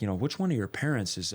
which one of your parents is,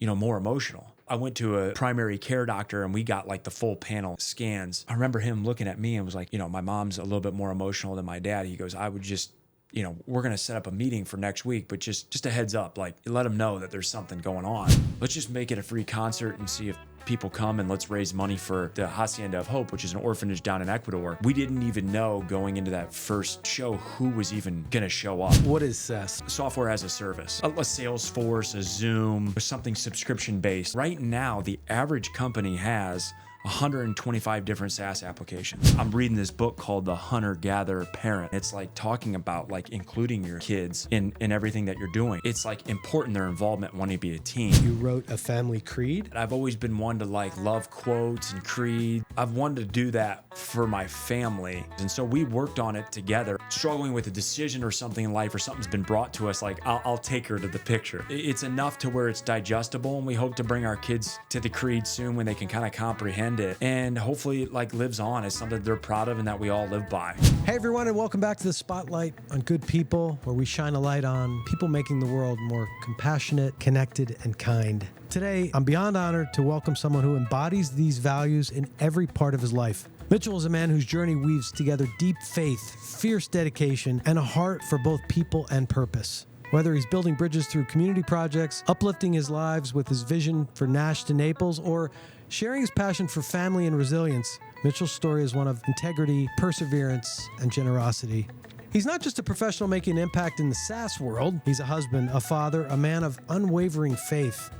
more emotional? I went to a primary care doctor and we got like the full panel scans. I remember him looking at me and was like, my mom's a little bit more emotional than my dad. He goes, I would just, we're going to set up a meeting for next week, but just a heads up, like let them know that there's something going on. Let's just make it a free concert and see if people come, and let's raise money for the Hacienda of Hope, which is an orphanage down in Ecuador. We didn't even know going into that first show who was even going to show up. What is SaaS? Software as a service, a Salesforce, a Zoom, or something subscription based. Right now, the average company has 125 different SaaS applications. I'm reading this book called The Hunter-Gatherer Parent. It's like talking about like including your kids in everything that you're doing. It's like important their involvement wanting to be a team. You wrote a family creed? I've always been one to like love quotes and creed. I've wanted to do that for my family. And so we worked on it together. Struggling with a decision or something in life, or something's been brought to us, like I'll take her to the picture. It's enough to where it's digestible, and we hope to bring our kids to the creed soon when they can kind of comprehend it, and hopefully it like lives on as something they're proud of and that we all live by. Hey everyone, and welcome back to the Spotlight on Good People, where we shine a light on people making the world more compassionate, connected, and kind. Today, I'm beyond honored to welcome someone who embodies these values in every part of his life. Mitchell is a man whose journey weaves together deep faith, fierce dedication, and a heart for both people and purpose. Whether he's building bridges through community projects, uplifting his lives with his vision for Nash to Naples, or sharing his passion for family and resilience, Mitchell's story is one of integrity, perseverance, and generosity. He's not just a professional making an impact in the SaaS world. He's a husband, a father, a man of unwavering faith,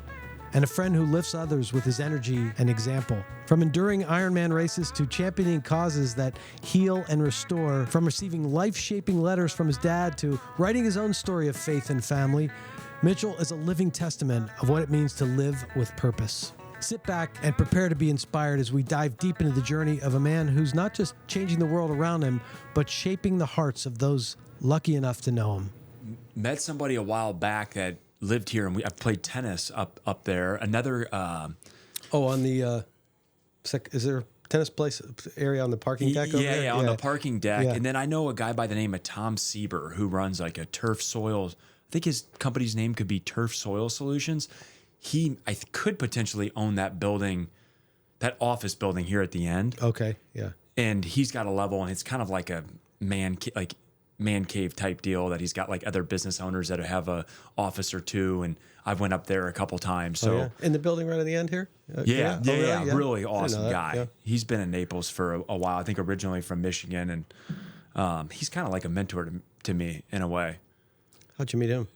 and a friend who lifts others with his energy and example. From enduring Ironman races to championing causes that heal and restore, from receiving life-shaping letters from his dad to writing his own story of faith and family, Mitchell is a living testament of what it means to live with purpose. Sit back and prepare to be inspired as we dive deep into the journey of a man who's not just changing the world around him, but shaping the hearts of those lucky enough to know him. Met somebody a while back that lived here, and I've played tennis up there. Another on the is there a tennis place area on the parking deck over there? Yeah, on the parking deck. Yeah. And then I know a guy by the name of Tom Sieber who runs like a turf soil. I think his company's name could be Turf Soil Solutions. I could potentially own that building, that office building here at the end. Okay, yeah. And he's got a level, and it's kind of like a man cave type deal that he's got like other business owners that have a office or two, and I've went up there a couple times. So in the building right at the end here? Really awesome guy. Yeah. He's been in Naples for a while. I think originally from Michigan, and he's kind of like a mentor to me in a way. How'd you meet him?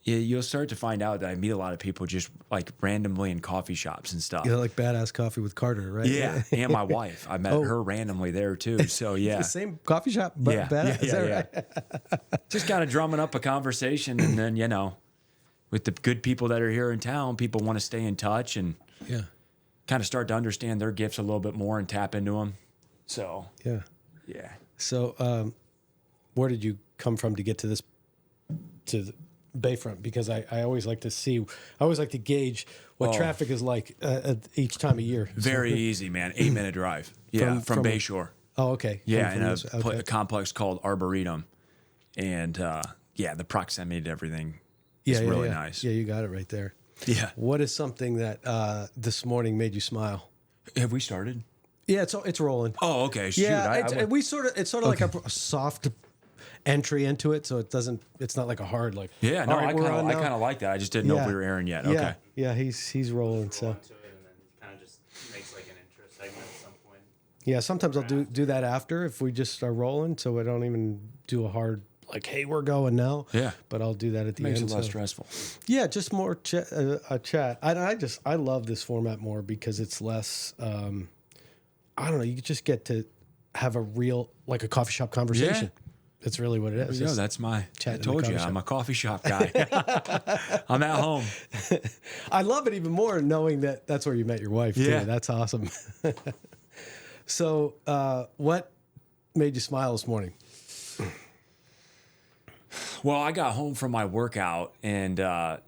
Yeah, you'll start to find out that I meet a lot of people just like randomly in coffee shops and stuff. You know, like Badass Coffee with Carter, right? Yeah, and my wife. I met her randomly there too. So yeah, the same coffee shop, but Badass. Is that right? Just kind of drumming up a conversation, and then with the good people that are here in town, people want to stay in touch and kind of start to understand their gifts a little bit more and tap into them. So yeah. So where did you come from to get to this the Bayfront? Because I always like to gauge what traffic is like each time of year. Very easy, man. 8-minute drive. Yeah, from Bayshore. Oh, okay. Yeah, in a complex called Arboretum. And the proximity to everything is really nice. Yeah, you got it right there. Yeah. What is something that this morning made you smile? Have we started? Yeah, it's rolling. Oh, okay. Shoot, yeah, it's sort of like a soft entry into it, so it's not like a hard like. Yeah, no, I kind of like that. I just didn't know if we were airing yet. Okay. Yeah, he's rolling. So. Into it, and then kind of just makes like an intro segment at some point. Yeah, sometimes I'll do that after if we just are rolling, so I don't even do a hard like, hey, we're going now. Yeah, but I'll do that at the end. Makes it less stressful. Yeah, just more a chat. I love this format more because it's less. I don't know. You just get to have a real like a coffee shop conversation. Yeah. That's really what it is. That's my. I told you, I'm a coffee shop guy. I'm at home. I love it even more knowing that that's where you met your wife. Yeah, too. That's awesome. So, what made you smile this morning? Well, I got home from my workout, and the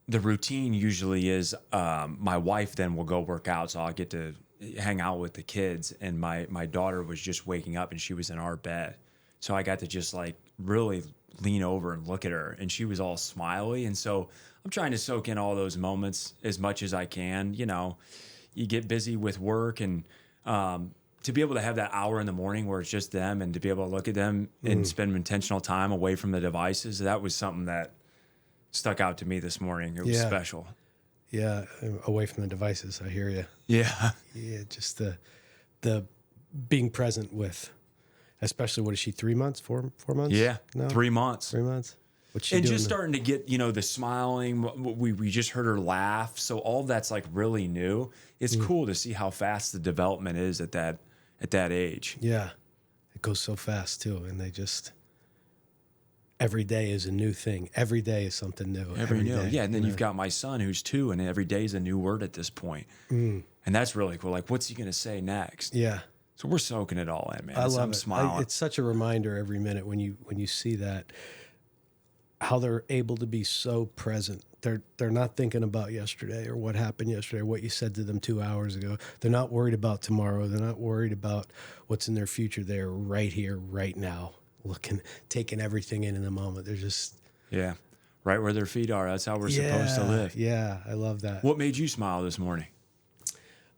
routine usually is my wife then will go work out, so I'll get to hang out with the kids. And my daughter was just waking up, and she was in our bed. So I got to just like really lean over and look at her, and she was all smiley. And so I'm trying to soak in all those moments as much as I can. You know, you get busy with work, and to be able to have that hour in the morning where it's just them, and to be able to look at them and spend intentional time away from the devices, that was something that stuck out to me this morning. It was special. Yeah, away from the devices. I hear you. Yeah. Yeah, just the being present with, especially, what is she, 3 months, 4 months? Yeah, No? 3 months. 3 months. What's she And doing? just starting to get, you know, the smiling. We just heard her laugh. So all that's like really new. It's cool to see how fast the development is at that age. Yeah, it goes so fast too, and they just, every day is a new thing. Every day is something new. Every new, day, yeah. And then you've got my son who's 2, and every day is a new word at this point. And that's really cool. Like, what's he gonna say next? Yeah, So we're soaking it all in, man. I love I'm it. smiling. It's such a reminder every minute when you see that, how they're able to be so present. They're not thinking about yesterday or what happened yesterday or what you said to them 2 hours ago. They're not worried about tomorrow. They're not worried about what's in their future. They're right here, right now, taking everything in the moment. They're just right where their feet are. That's how we're supposed to live. Yeah, I love that. What made you smile this morning?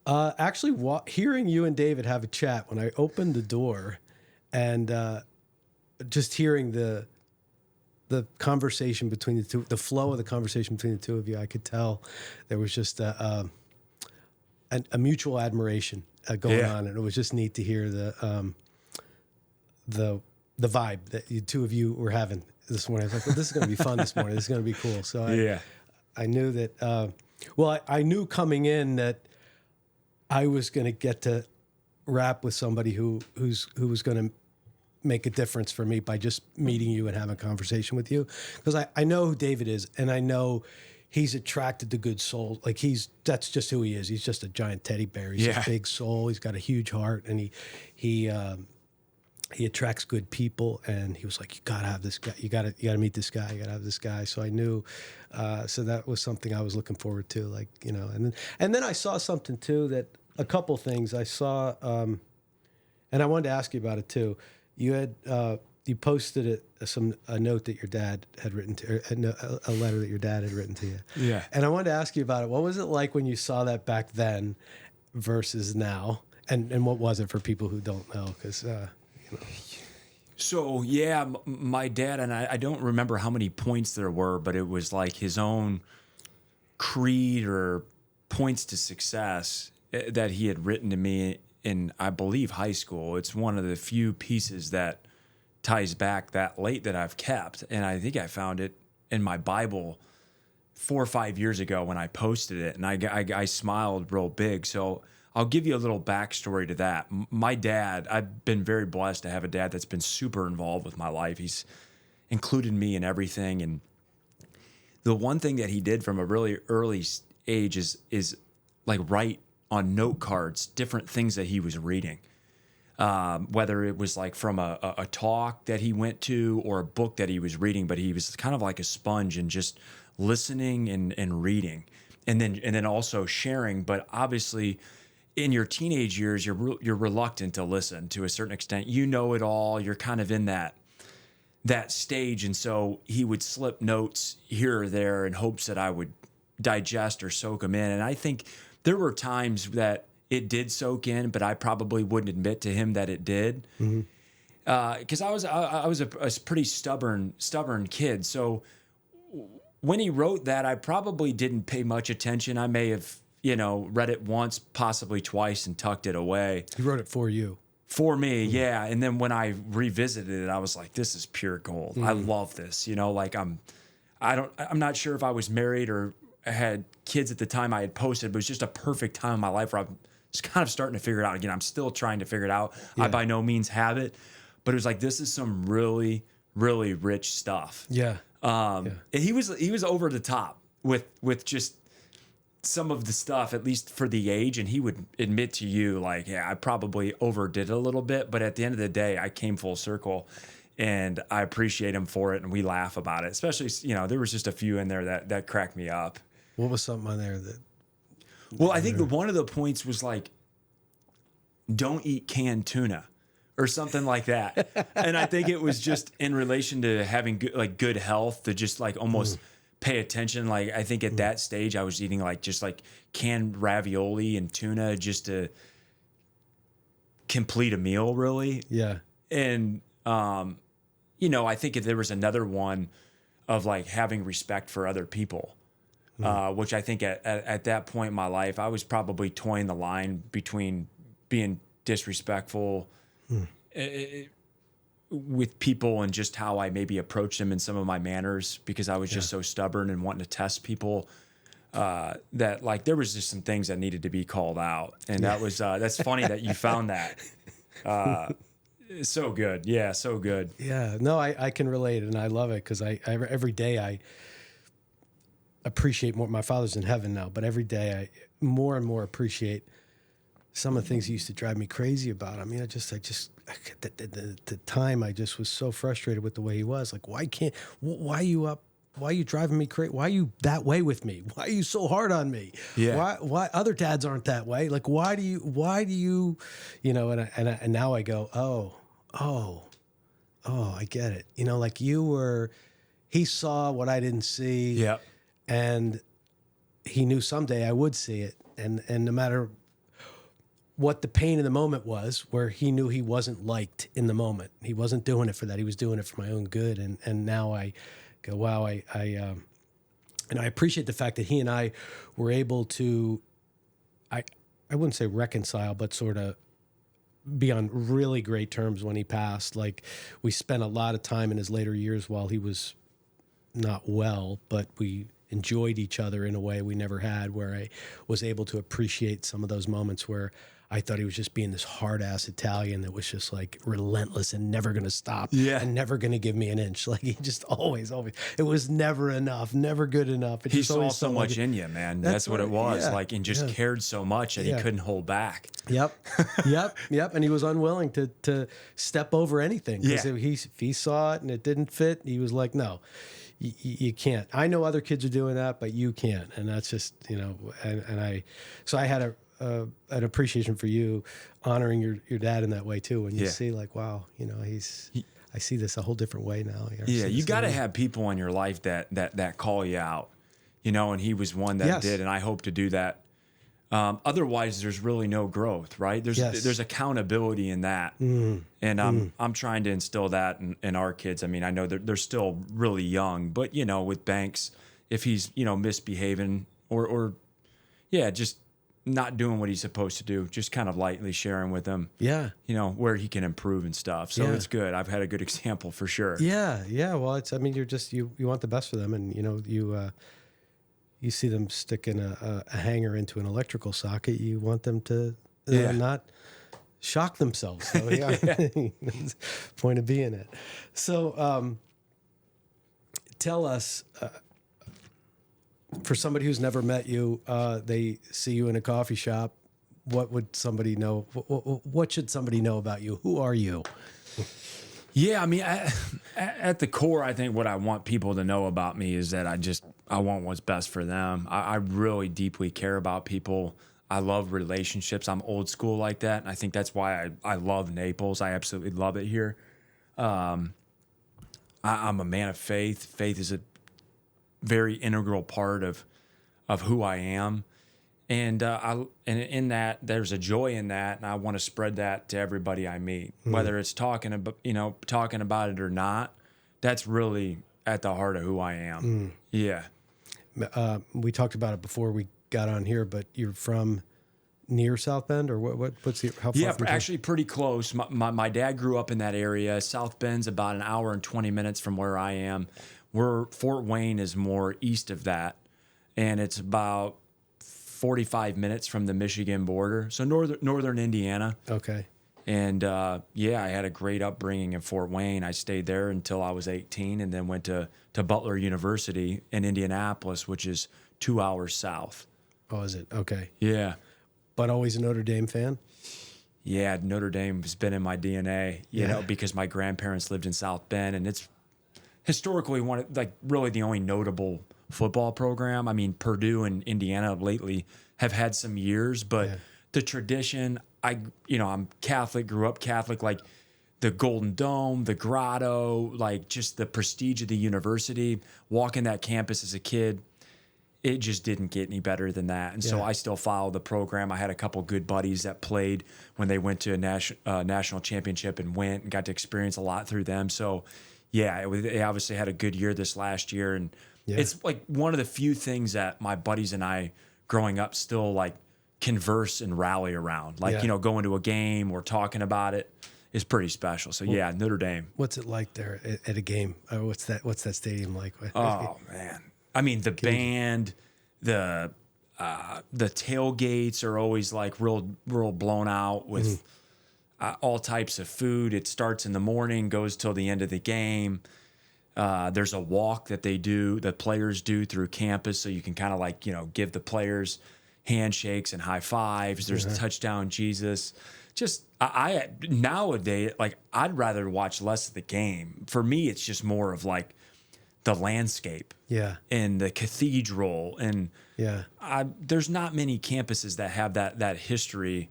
Actually, hearing you and David have a chat when I opened the door, and just hearing the conversation between the two, the flow of the conversation between the two of you, I could tell there was just a mutual admiration going on, and it was just neat to hear the vibe that you two of you were having this morning. I was like, well, this is going to be fun this morning. This is going to be cool. So I knew that. I knew coming in that I was going to get to rap with somebody who was going to make a difference for me by just meeting you and having a conversation with you. Because I know who David is, and I know he's attracted to good souls. Like, that's just who he is. He's just a giant teddy bear. He's a big soul. He's got a huge heart, and he attracts good people. And he was like, you gotta have this guy. You gotta meet this guy. You gotta have this guy. So I knew. So that was something I was looking forward to. Like, you know, and then I saw something too, that a couple things I saw, and I wanted to ask you about it too. You had you posted a note that your dad had written to, a letter that your dad had written to you. Yeah. And I wanted to ask you about it. What was it like when you saw that back then versus now? And what was it for people who don't know? Because So my dad, and I don't remember how many points there were, but it was like his own creed or points to success that he had written to me in, I believe, high school. It's one of the few pieces that ties back that late that I've kept. And I think I found it in my Bible 4 or 5 years ago when I posted it, and I smiled real big. So I'll give you a little backstory to that. My dad, I've been very blessed to have a dad that's been super involved with my life. He's included me in everything. And the one thing that he did from a really early age is like write on note cards different things that he was reading, whether it was like from a talk that he went to or a book that he was reading. But he was kind of like a sponge and just listening and reading, and then also sharing. But obviously, in your teenage years, you're reluctant to listen to a certain extent. You know it all. You're kind of in that stage, and so he would slip notes here or there in hopes that I would digest or soak them in. And I think there were times that it did soak in, but I probably wouldn't admit to him that it did, because I was a pretty stubborn kid. So when he wrote that, I probably didn't pay much attention. I may have, read it once, possibly twice, and tucked it away. he wrote it for you. For me, yeah. And then when I revisited it, I was like, this is pure gold. I love this. Like I'm not sure if I was married or I had kids at the time I had posted, but it was just a perfect time in my life where I'm just kind of starting to figure it out. Again, I'm still trying to figure it out. I by no means have it, but it was like, this is some really, really rich stuff. Yeah. And he was over the top with just some of the stuff, at least for the age. And he would admit to you, like, yeah, I probably overdid it a little bit, but at the end of the day, I came full circle, and I appreciate him for it. And we laugh about it, especially, there was just a few in there that cracked me up. What was something on there that? Well, I think one of the points was like, don't eat canned tuna, or something like that. And I think it was just in relation to having good health, to just like almost pay attention. Like I think at that stage I was eating like just like canned ravioli and tuna just to complete a meal, really. Yeah. And you know, I think if there was another one of like having respect for other people, which I think at that point in my life, I was probably toying the line between being disrespectful with people and just how I maybe approached them in some of my manners, because I was just so stubborn and wanting to test people, that like there was just some things that needed to be called out. And that was, that's funny that you found that. So good. Yeah. So good. Yeah. No, I can relate, and I love it because I every day I appreciate more. My father's in heaven now, but every day I more and more appreciate some of the things that used to drive me crazy about him. I mean, the time I just was so frustrated with the way he was. Like, why are you up? Why are you driving me crazy? Why are you that way with me? Why are you so hard on me? Yeah. Why other dads aren't that way? Like, why do you, you know, and now I go, oh, I get it. You know, like he saw what I didn't see. Yeah. And he knew someday I would see it. And no matter what the pain of the moment was, where he knew he wasn't liked in the moment, he wasn't doing it for that. He was doing it for my own good. And now I go, wow, and I appreciate the fact that he and I were able to, I wouldn't say reconcile, but sort of be on really great terms when he passed. Like, we spent a lot of time in his later years while he was not well, but we enjoyed each other in a way we never had, where I was able to appreciate some of those moments where I thought he was just being this hard-ass Italian that was just like relentless and never going to stop and never going to give me an inch. Like, he just always, it was never enough, never good enough. He saw so much in you, man. That's what it was. Yeah. Like, and just cared so much that he couldn't hold back. Yep. And he was unwilling to step over anything. Because if he saw it and it didn't fit, he was like, no, you can't. I know other kids are doing that, but you can't. And that's just, you know, so I had an appreciation for you honoring your dad in that way too. When you see like, wow, you know, I see this a whole different way now. Yeah. You got to have people in your life that call you out, you know, and he was one that did. And I hope to do that. Otherwise there's really no growth, right? There's accountability in that. And I'm trying to instill that in our kids. I mean, I know they're still really young, but you know, with Banks, if he's, you know, misbehaving or just not doing what he's supposed to do, just kind of lightly sharing with him, you know, where he can improve and stuff. So it's good. I've had a good example for sure. Yeah. Well, I mean, you're just, you want the best for them. And, you know, you see them sticking a hanger into an electrical socket. You want them to not shock themselves. So that's point of being it. So tell us, for somebody who's never met you, they see you in a coffee shop. What would somebody know? What should somebody know about you? Who are you? Yeah, I mean, at the core, I think what I want people to know about me is that I want what's best for them. I really deeply care about people. I love relationships. I'm old school like that. And I think that's why I love Naples. I absolutely love it here. I'm a man of faith. Faith is a very integral part of who I am. And and in that, there's a joy in that, and I want to spread that to everybody I meet, whether it's talking about it or not. That's really at the heart of who I am. Yeah. We talked about it before we got on here, but you're from near South Bend, or what's how far? Yeah, actually pretty close. My dad grew up in that area. South Bend's about an hour and 20 minutes from where I am. Fort Wayne is more east of that, and it's about 45 minutes from the Michigan border. So northern Indiana. Okay. And I had a great upbringing in Fort Wayne. I stayed there until I was 18, and then went to Butler University in Indianapolis, which is 2 hours south. Oh, is it? Okay. Yeah. But always a Notre Dame fan? Yeah, Notre Dame has been in my DNA, you know, because my grandparents lived in South Bend, and it's historically really the only notable football program. I mean, Purdue and Indiana lately have had some years, but the tradition, I'm Catholic, grew up Catholic. Like, the Golden Dome, the Grotto, like just the prestige of the university. Walking that campus as a kid, it just didn't get any better than that. And so I still follow the program. I had a couple good buddies that played when they went to a national championship and went and got to experience a lot through them. So, yeah, they obviously had a good year this last year. And it's like one of the few things that my buddies and I growing up still like converse and rally around. Like, you know, going to a game or talking about it is pretty special. So, yeah, Notre Dame. What's it like there at a game? What's that stadium like? Oh, man. I mean, the band, the tailgates are always like real blown out with all types of food. It starts in the morning, goes till the end of the game. There's a walk that the players do through campus, so you can kind of like, you know, give the players handshakes and high fives. There's touchdown Jesus. Just I nowadays, like, I'd rather watch less of the game. For me, it's just more of like the landscape, and the cathedral, and there's not many campuses that have that history,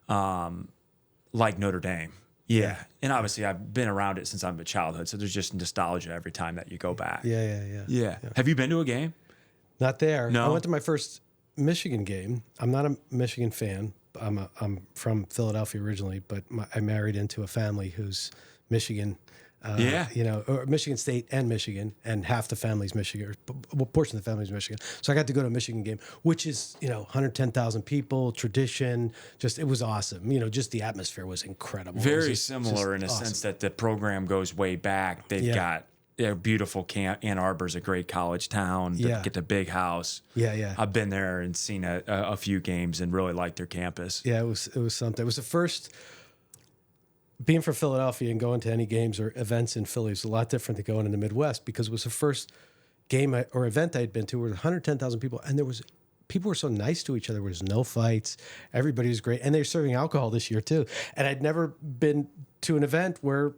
like Notre Dame. And obviously I've been around it since I'm a childhood, so there's just nostalgia every time that you go back. Have you been to a game? Not there. No. I went to my first Michigan game. I'm not a Michigan fan. I'm from Philadelphia originally, but I married into a family who's Michigan. You know, or Michigan State and Michigan, and half the family's Michigan, or a portion of the family's Michigan. So I got to go to a Michigan game, which is, you know, 110,000 people, tradition. Just, it was awesome. You know, just the atmosphere was incredible. Very similar in a sense that the program goes way back. They've got a beautiful camp. Ann Arbor's a great college town. They get the big house. I've been there and seen a few games and really liked their campus. Yeah, it was something. It was the first. Being from Philadelphia and going to any games or events in Philly is a lot different than going in the Midwest, because it was the first game or event I had been to where 110,000 people, and people were so nice to each other. There was no fights. Everybody was great. And they're serving alcohol this year too. And I'd never been to an event where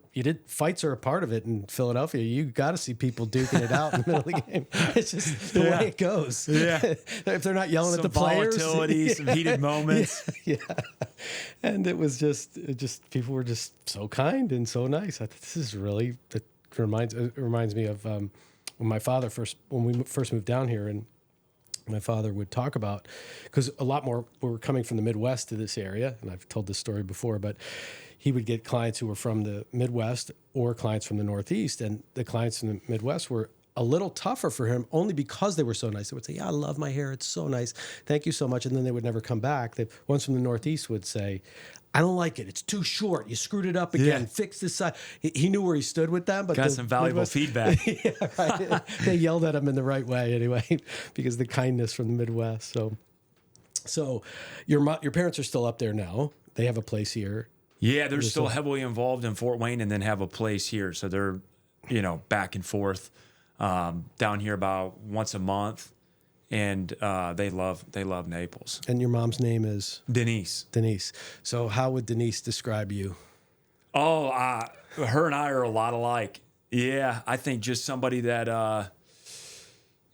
fights are a part of it in Philadelphia. You got to see people duking it out in the middle of the game. It's just the way it goes. If they're not yelling at the players. Some volatility, some heated moments. And it just people were just so kind and so nice. I thought, this is really, it reminds me of when we first moved down here, and my father would talk about, because a lot more were coming from the Midwest to this area, and I've told this story before, but he would get clients who were from the Midwest or clients from the Northeast, and the clients from the Midwest were a little tougher for him only because they were so nice. They would say, I love my hair. It's so nice. Thank you so much. And then they would never come back. The ones from the Northeast would say, I don't like it. It's too short. You screwed it up again. Fix this side. He knew where he stood with them. But got some valuable feedback. Right. They yelled at him in the right way anyway, because of the kindness from the Midwest. So your parents are still up there now. They have a place here. Yeah, they're still heavily involved in Fort Wayne and then have a place here. So they're, you know, back and forth down here about once a month. And they love Naples. And your mom's name is? Denise. Denise. So how would Denise describe you? Oh, her and I are a lot alike. Yeah, I think just somebody that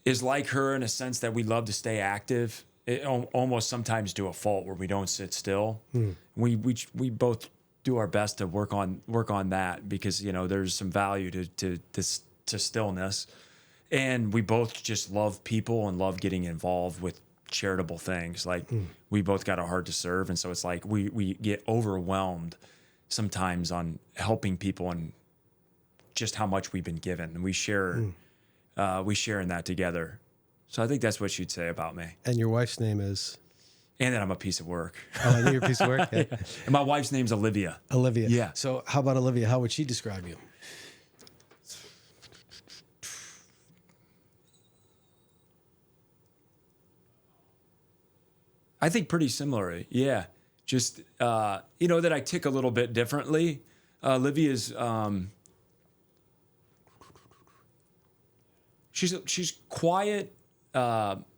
is like her in a sense that we love to stay active. Almost sometimes to a fault where we don't sit still. We both do our best to work on that, because, you know, there's some value to stillness. And we both just love people and love getting involved with charitable things. Like we both got a heart to serve. And so it's like we get overwhelmed sometimes on helping people and just how much we've been given. And we share in that together. So I think that's what she'd say about me. And your wife's name is? And that I'm a piece of work. Oh, I know you're a piece of work? Yeah. And my wife's name's Olivia. Olivia. Yeah. So how about Olivia? How would she describe you? I think pretty similar. Yeah. Just, you know, that I tick a little bit differently. Olivia's, she's quiet,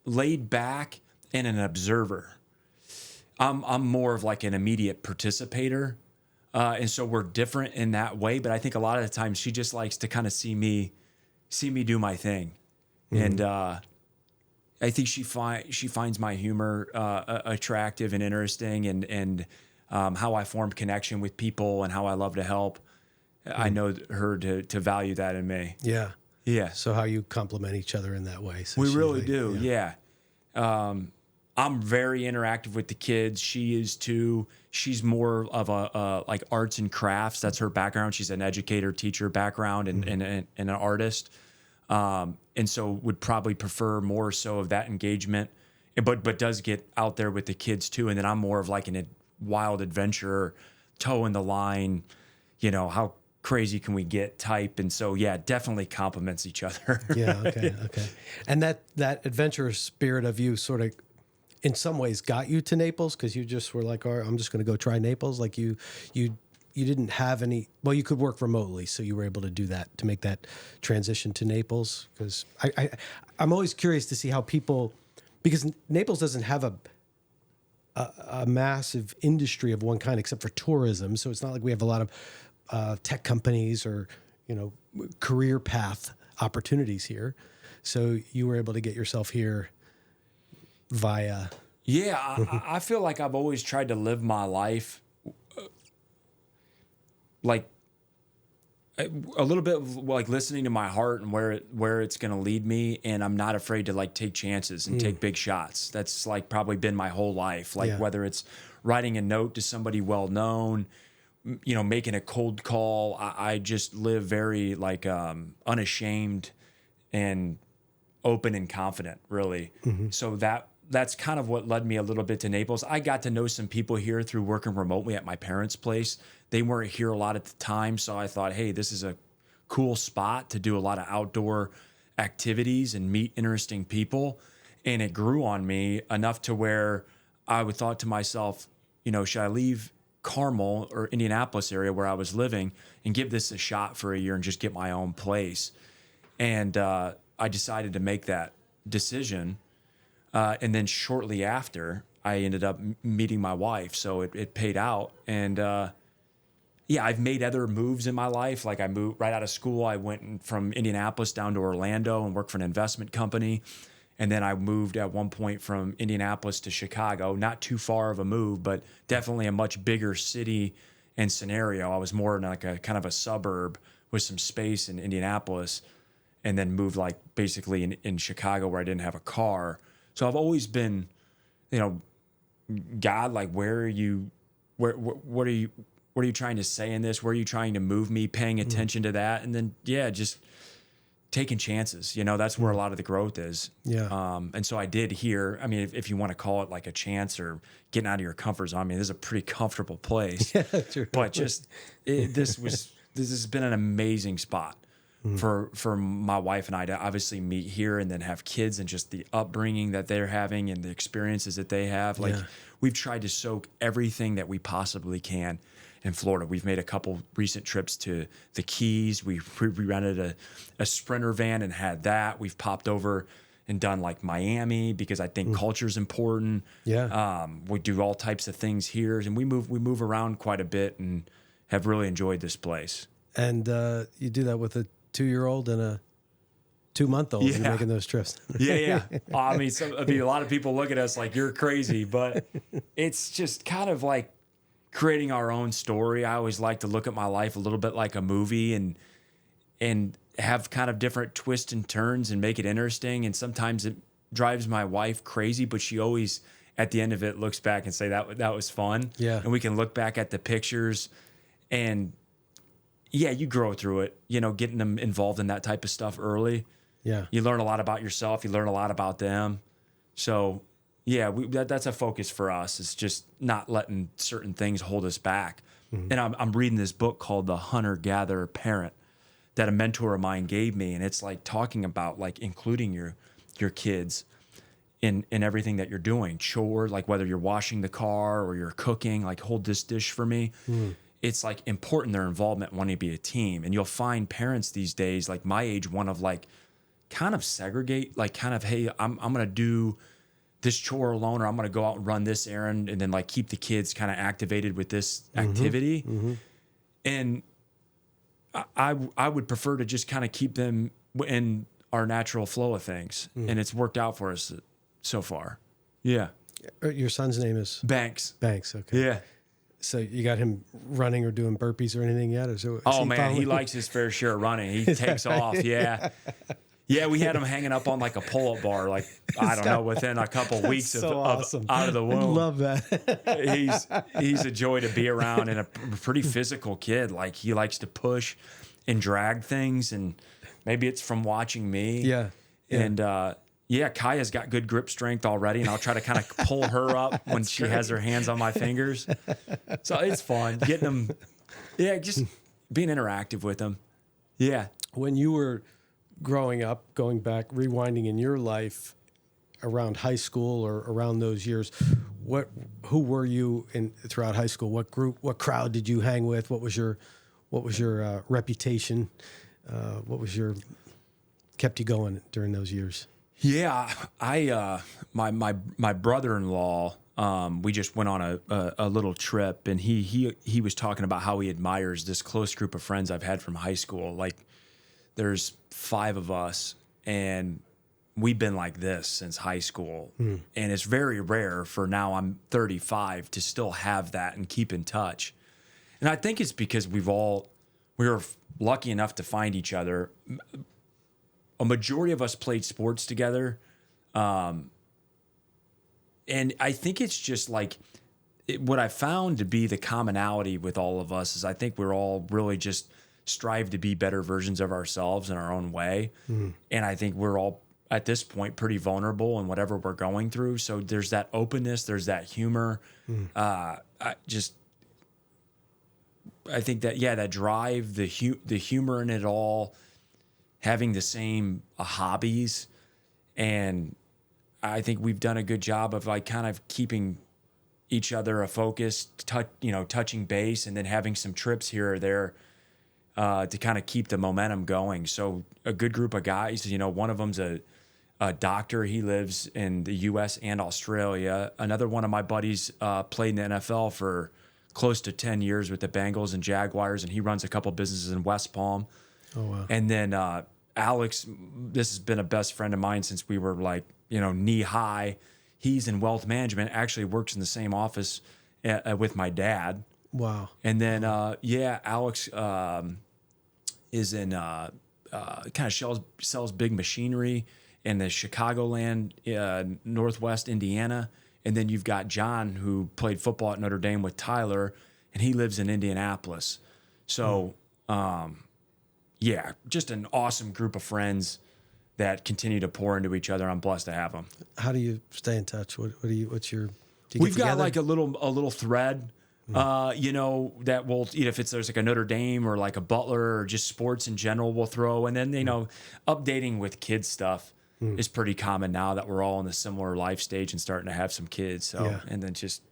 laid back, and an observer. I'm more of like an immediate participator. And so we're different in that way. But I think a lot of the times she just likes to kind of see me do my thing. And I think she finds my humor attractive and interesting, and how I form connection with people and how I love to help. I know her to value that in me. Yeah. Yeah. So how you complement each other in that way. So We she, really like, do. Yeah. I'm very interactive with the kids. She is too. She's more of a like arts and crafts. That's her background. She's an educator, teacher background, and an artist. And so would probably prefer more so of that engagement, but does get out there with the kids too. And then I'm more of like a wild adventurer, toe in the line, how crazy can we get type. And so, yeah, definitely complements each other. Yeah. Okay. Okay. And that adventurous spirit of you sort of, in some ways, got you to Naples, because you just were like, "All right, I'm just going to go try Naples." Like you didn't have any. Well, you could work remotely, so you were able to do that, to make that transition to Naples. Because I'm always curious to see how people, because Naples doesn't have a massive industry of one kind except for tourism. So it's not like we have a lot of tech companies or career path opportunities here. So you were able to get yourself here via. Yeah, I feel like I've always tried to live my life like a little bit of like listening to my heart and where it's going to lead me, and I'm not afraid to like take chances and take big shots. That's like probably been my whole life. Like whether it's writing a note to somebody well known, making a cold call. I just live very like unashamed and open and confident, really. So that's kind of what led me a little bit to Naples. I got to know some people here through working remotely at my parents' place. They weren't here a lot at the time, so I thought, hey, this is a cool spot to do a lot of outdoor activities and meet interesting people. And it grew on me enough to where I would thought to myself, should I leave Carmel or Indianapolis area where I was living and give this a shot for a year and just get my own place? And I decided to make that decision. And then shortly after, I ended up meeting my wife. So it paid out. And I've made other moves in my life. Like I moved right out of school. I went from Indianapolis down to Orlando and worked for an investment company. And then I moved at one point from Indianapolis to Chicago. Not too far of a move, but definitely a much bigger city and scenario. I was more in like a kind of a suburb with some space in Indianapolis, and then moved like basically in Chicago where I didn't have a car. So I've always been, God, like, what are you trying to say in this? Where are you trying to move me? Paying attention to that. And then, just taking chances, that's where a lot of the growth is. Yeah. And so I did here. I mean, if you want to call it like a chance or getting out of your comfort zone, I mean, this is a pretty comfortable place, True. but this has been an amazing spot for my wife and I to obviously meet here and then have kids, and just the upbringing that they're having and the experiences that they have. Like we've tried to soak everything that we possibly can in Florida. We've made a couple recent trips to the Keys. We rented a Sprinter van and had that. We've popped over and done like Miami because I think culture is important. Yeah. We do all types of things here, and we move around quite a bit and have really enjoyed this place. And you do that with a 2-year-old and a 2-month-old. You're making those trips. Yeah. I mean, a lot of people look at us like you're crazy, but it's just kind of like creating our own story. I always like to look at my life a little bit like a movie and have kind of different twists and turns and make it interesting. And sometimes it drives my wife crazy, but she always at the end of it looks back and say that was fun. Yeah. And we can look back at the pictures and you grow through it, getting them involved in that type of stuff early. Yeah. You learn a lot about yourself. You learn a lot about them. So that's a focus for us. It's just not letting certain things hold us back. And I'm reading this book called The Hunter-Gatherer Parent that a mentor of mine gave me. And it's like talking about like including your kids in everything that you're doing. Chore, like whether you're washing the car or you're cooking, like hold this dish for me. It's like important their involvement wanting to be a team. And you'll find parents these days, like my age, want to like kind of segregate, like kind of, hey, I'm going to do this chore alone, or I'm going to go out and run this errand, and then like keep the kids kind of activated with this activity. And I would prefer to just kind of keep them in our natural flow of things. And it's worked out for us so far. Yeah. Your son's name is Banks. Banks. Okay. Yeah. So you got him running or doing burpees or anything yet? Or is Oh man, he likes his fair share of running. He takes off. Yeah. Yeah, we had him hanging up on like a pull-up bar, like, I don't know, within a couple weeks so of awesome. out of the I womb. love that. He's a joy to be around, and a pretty physical kid. Like, he likes to push and drag things, and maybe it's from watching me. Yeah. And Kaya's got good grip strength already, and I'll try to kind of pull her up when she has her hands on my fingers. So it's fun getting them. Yeah, just being interactive with them. Yeah. When you were growing up, going back, rewinding in your life around high school or around those years, who were you throughout high school? What group, what crowd did you hang with? What was your reputation? Kept you going during those years? Yeah, my brother-in-law, we just went on a little trip, and he was talking about how he admires this close group of friends I've had from high school. Like, there's 5 of us, and we've been like this since high school. And it's very rare for now I'm 35 to still have that and keep in touch. And I think it's because we were lucky enough to find each other. A majority of us played sports together. And I think it's just like what I found to be the commonality with all of us is I think we're all really just strive to be better versions of ourselves in our own way. And I think we're all at this point pretty vulnerable in whatever we're going through. So there's that openness, there's that humor. I think that, that drive, the humor in it all, having the same hobbies. And I think we've done a good job of like kind of keeping each other a focus, touching base, and then having some trips here or there to kind of keep the momentum going. So a good group of guys, one of them's a doctor. He lives in the U.S. and Australia. Another one of my buddies played in the NFL for close to 10 years with the Bengals and Jaguars, and he runs a couple businesses in West Palm. Oh, wow. And then Alex, this has been a best friend of mine since we were like, knee high. He's in wealth management, actually works in the same office with my dad. Wow. And then, Alex is in kind of sells big machinery in the Chicagoland, Northwest Indiana. And then you've got John, who played football at Notre Dame with Tyler, and he lives in Indianapolis. So, just an awesome group of friends that continue to pour into each other. I'm blessed to have them. How do you stay in touch? What's your? We've got like a little thread, that will, if there's like a Notre Dame or like a Butler or just sports in general, we'll throw. And then, updating with kids stuff is pretty common now that we're all in a similar life stage and starting to have some kids. So, and then just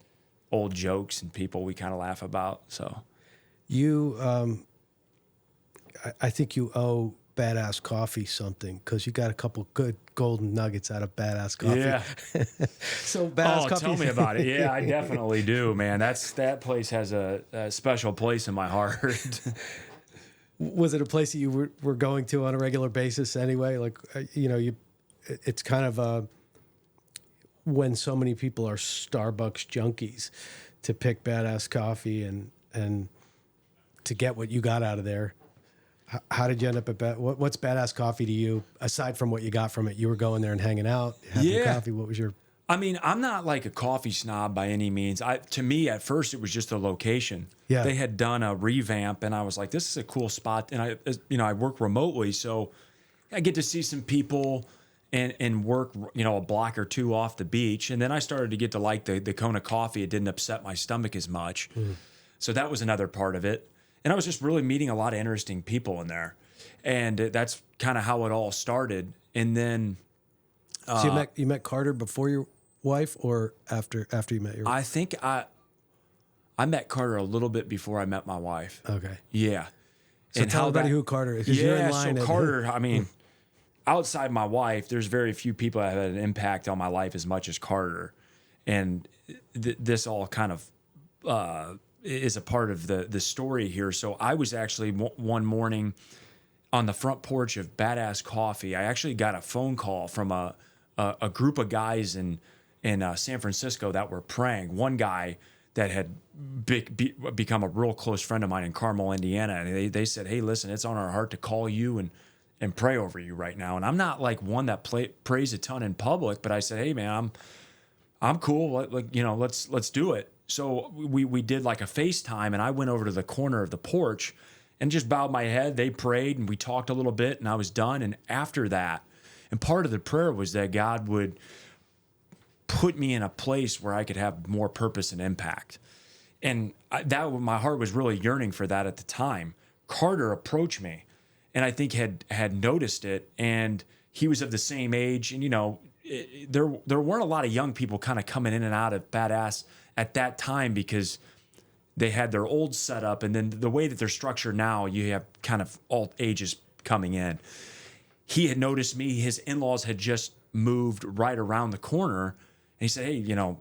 old jokes and people we kind of laugh about. So you, I think you owe Badass Coffee something because you got a couple good golden nuggets out of Badass Coffee. Yeah. So Badass Coffee. Tell me about it. Yeah, I definitely do, man. That place has a special place in my heart. Was it a place that you were going to on a regular basis anyway? Like, it's kind of when so many people are Starbucks junkies to pick Badass Coffee and to get what you got out of there. How did you end up at what's Badass Coffee to you, aside from what you got from it? You were going there and hanging out, having coffee. What was your... I memean, I'm not like a coffee snob by any means. To me, at first, it was just a location. Yeah. They had done a revamp, and I was like, this is a cool spot. And I work remotely, so I get to see some people and work, a block or two off the beach. And then I started to get to like the Kona coffee. It didn't upset my stomach as much. So that was another part of it. And I was just really meeting a lot of interesting people in there. And that's kind of how it all started. And then... so you met Carter before your wife or after you met your wife? I think I met Carter a little bit before I met my wife. Okay. Yeah. So tell everybody who Carter is. You're in line so Carter, I mean, outside my wife, there's very few people that have had an impact on my life as much as Carter. And this all kind of... is a part of the story here. So I was actually one morning on the front porch of Badass Coffee. I actually got a phone call from a group of guys in San Francisco that were praying. One guy that had become a real close friend of mine in Carmel, Indiana. And they said, hey, listen, it's on our heart to call you and pray over you right now. And I'm not like one that prays a ton in public, but I said, hey man, I'm cool. Like, you know, let's do it. So we did like a FaceTime, and I went over to the corner of the porch and just bowed my head. They prayed and we talked a little bit, and I was done. And after that, and part of the prayer was that God would put me in a place where I could have more purpose and impact. And my heart was really yearning for that at the time. Carter approached me, and I think had noticed it, and he was of the same age. And, you know, there weren't a lot of young people kind of coming in and out of Badass at that time, because they had their old setup, and then the way that they're structured now, you have kind of all ages coming in. He had noticed me. His in-laws had just moved right around the corner, and he said, hey, you know,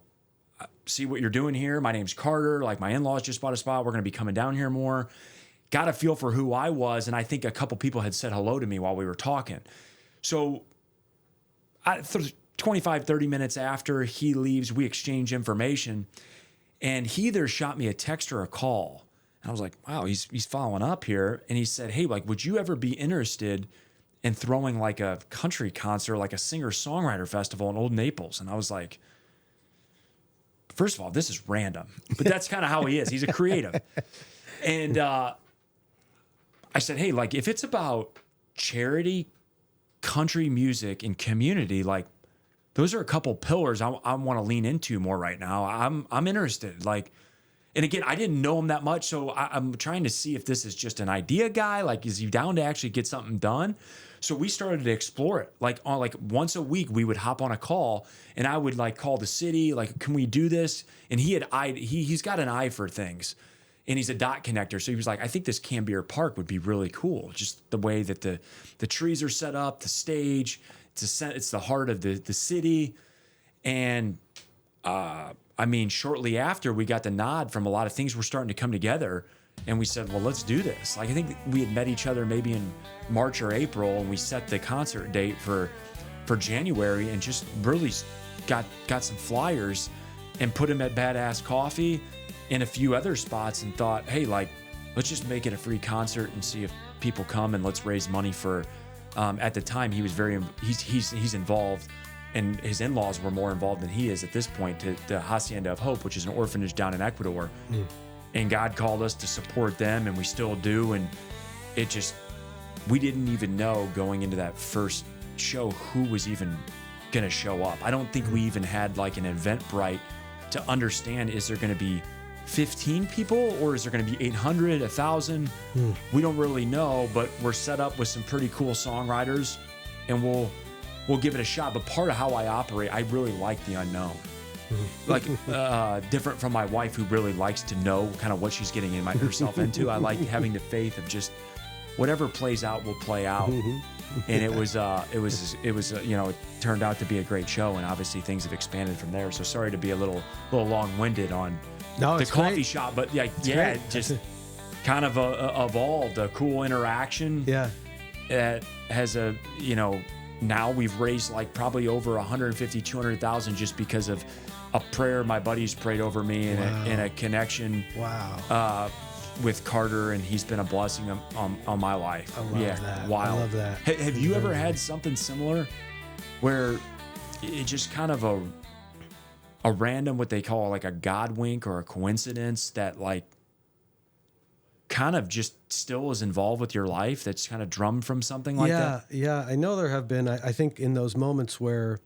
see what you're doing here? My name's Carter. Like, my in-laws just bought a spot. We're going to be coming down here more. Got a feel for who I was, and I think a couple people had said hello to me while we were talking. So 25, 30 minutes after he leaves, we exchange information, and he either shot me a text or a call. And I was like, wow, he's following up here. And he said, hey, like, would you ever be interested in throwing like a country concert, like a singer-songwriter festival in Old Naples? And I was like, first of all, this is random, but that's kind of how he is. He's a creative. And I said, hey, like, if it's about charity, country music, and community, like, those are a couple pillars I want to lean into more right now. I'm interested. Like, and again, I didn't know him that much, so I'm trying to see if this is just an idea guy. Like, is he down to actually get something done? So we started to explore it. Like, once a week, we would hop on a call, and I would like call the city, like, can we do this? And he's got an eye for things, and he's a dot connector. So he was like, I think this Cambier Park would be really cool. Just the way that the trees are set up, the stage. It's the heart of the city. And I mean, shortly after, we got the nod from a lot of things were starting to come together, and we said, well, let's do this. Like, I think we had met each other maybe in March or April, and we set the concert date for January, and just really got some flyers and put them at Badass Coffee and a few other spots, and thought, hey, like, let's just make it a free concert and see if people come, and let's raise money for. At the time, he was he's involved, and his in-laws were more involved than he is at this point, to the Hacienda of Hope, which is an orphanage down in Ecuador. And God called us to support them, and we still do. And we didn't even know going into that first show who was even going to show up. I don't think we even had like an Eventbrite to understand, is there going to be 15 people, or is there going to be 800, 1,000? We don't really know, but we're set up with some pretty cool songwriters, and we'll give it a shot. But part of how I operate, I really like the unknown. Like, different from my wife, who really likes to know kind of what she's getting herself into. I like having the faith of just whatever plays out will play out. And it was you know, it turned out to be a great show, and obviously things have expanded from there. So sorry to be a little long-winded on the coffee shop, but it just kind of evolved a cool interaction. Yeah, that has now we've raised like probably over 150, 200,000 just because of a prayer my buddies prayed over me, and a connection. With Carter, and he's been a blessing on my life. I love that. Wild. I love that. Have you ever had something similar where it just kind of a random, what they call like a God wink or a coincidence, that like kind of just still is involved with your life, that's kind of drummed from something like that? Yeah, I know there have been. I think in those moments where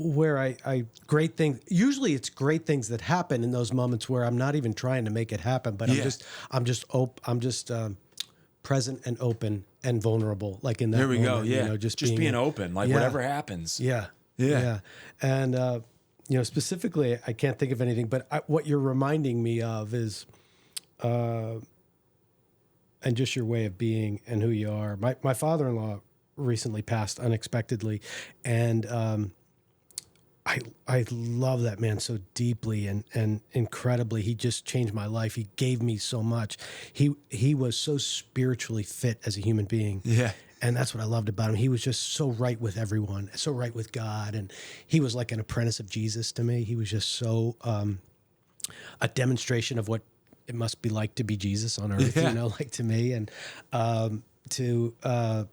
I great things, usually it's great things that happen in those moments where I'm not even trying to make it happen, but I'm just present and open and vulnerable, like in that moment. There we go. Yeah. You know, just being open, like whatever happens. Yeah. And specifically, I can't think of anything, but what you're reminding me of is and just your way of being and who you are. My father-in-law recently passed unexpectedly, and I love that man so deeply and incredibly. He just changed my life. He gave me so much. He was so spiritually fit as a human being. Yeah. And that's what I loved about him. He was just so right with everyone, so right with God. And he was like an apprentice of Jesus to me. He was just so a demonstration of what it must be like to be Jesus on earth, Yeah. you know, like to me. And to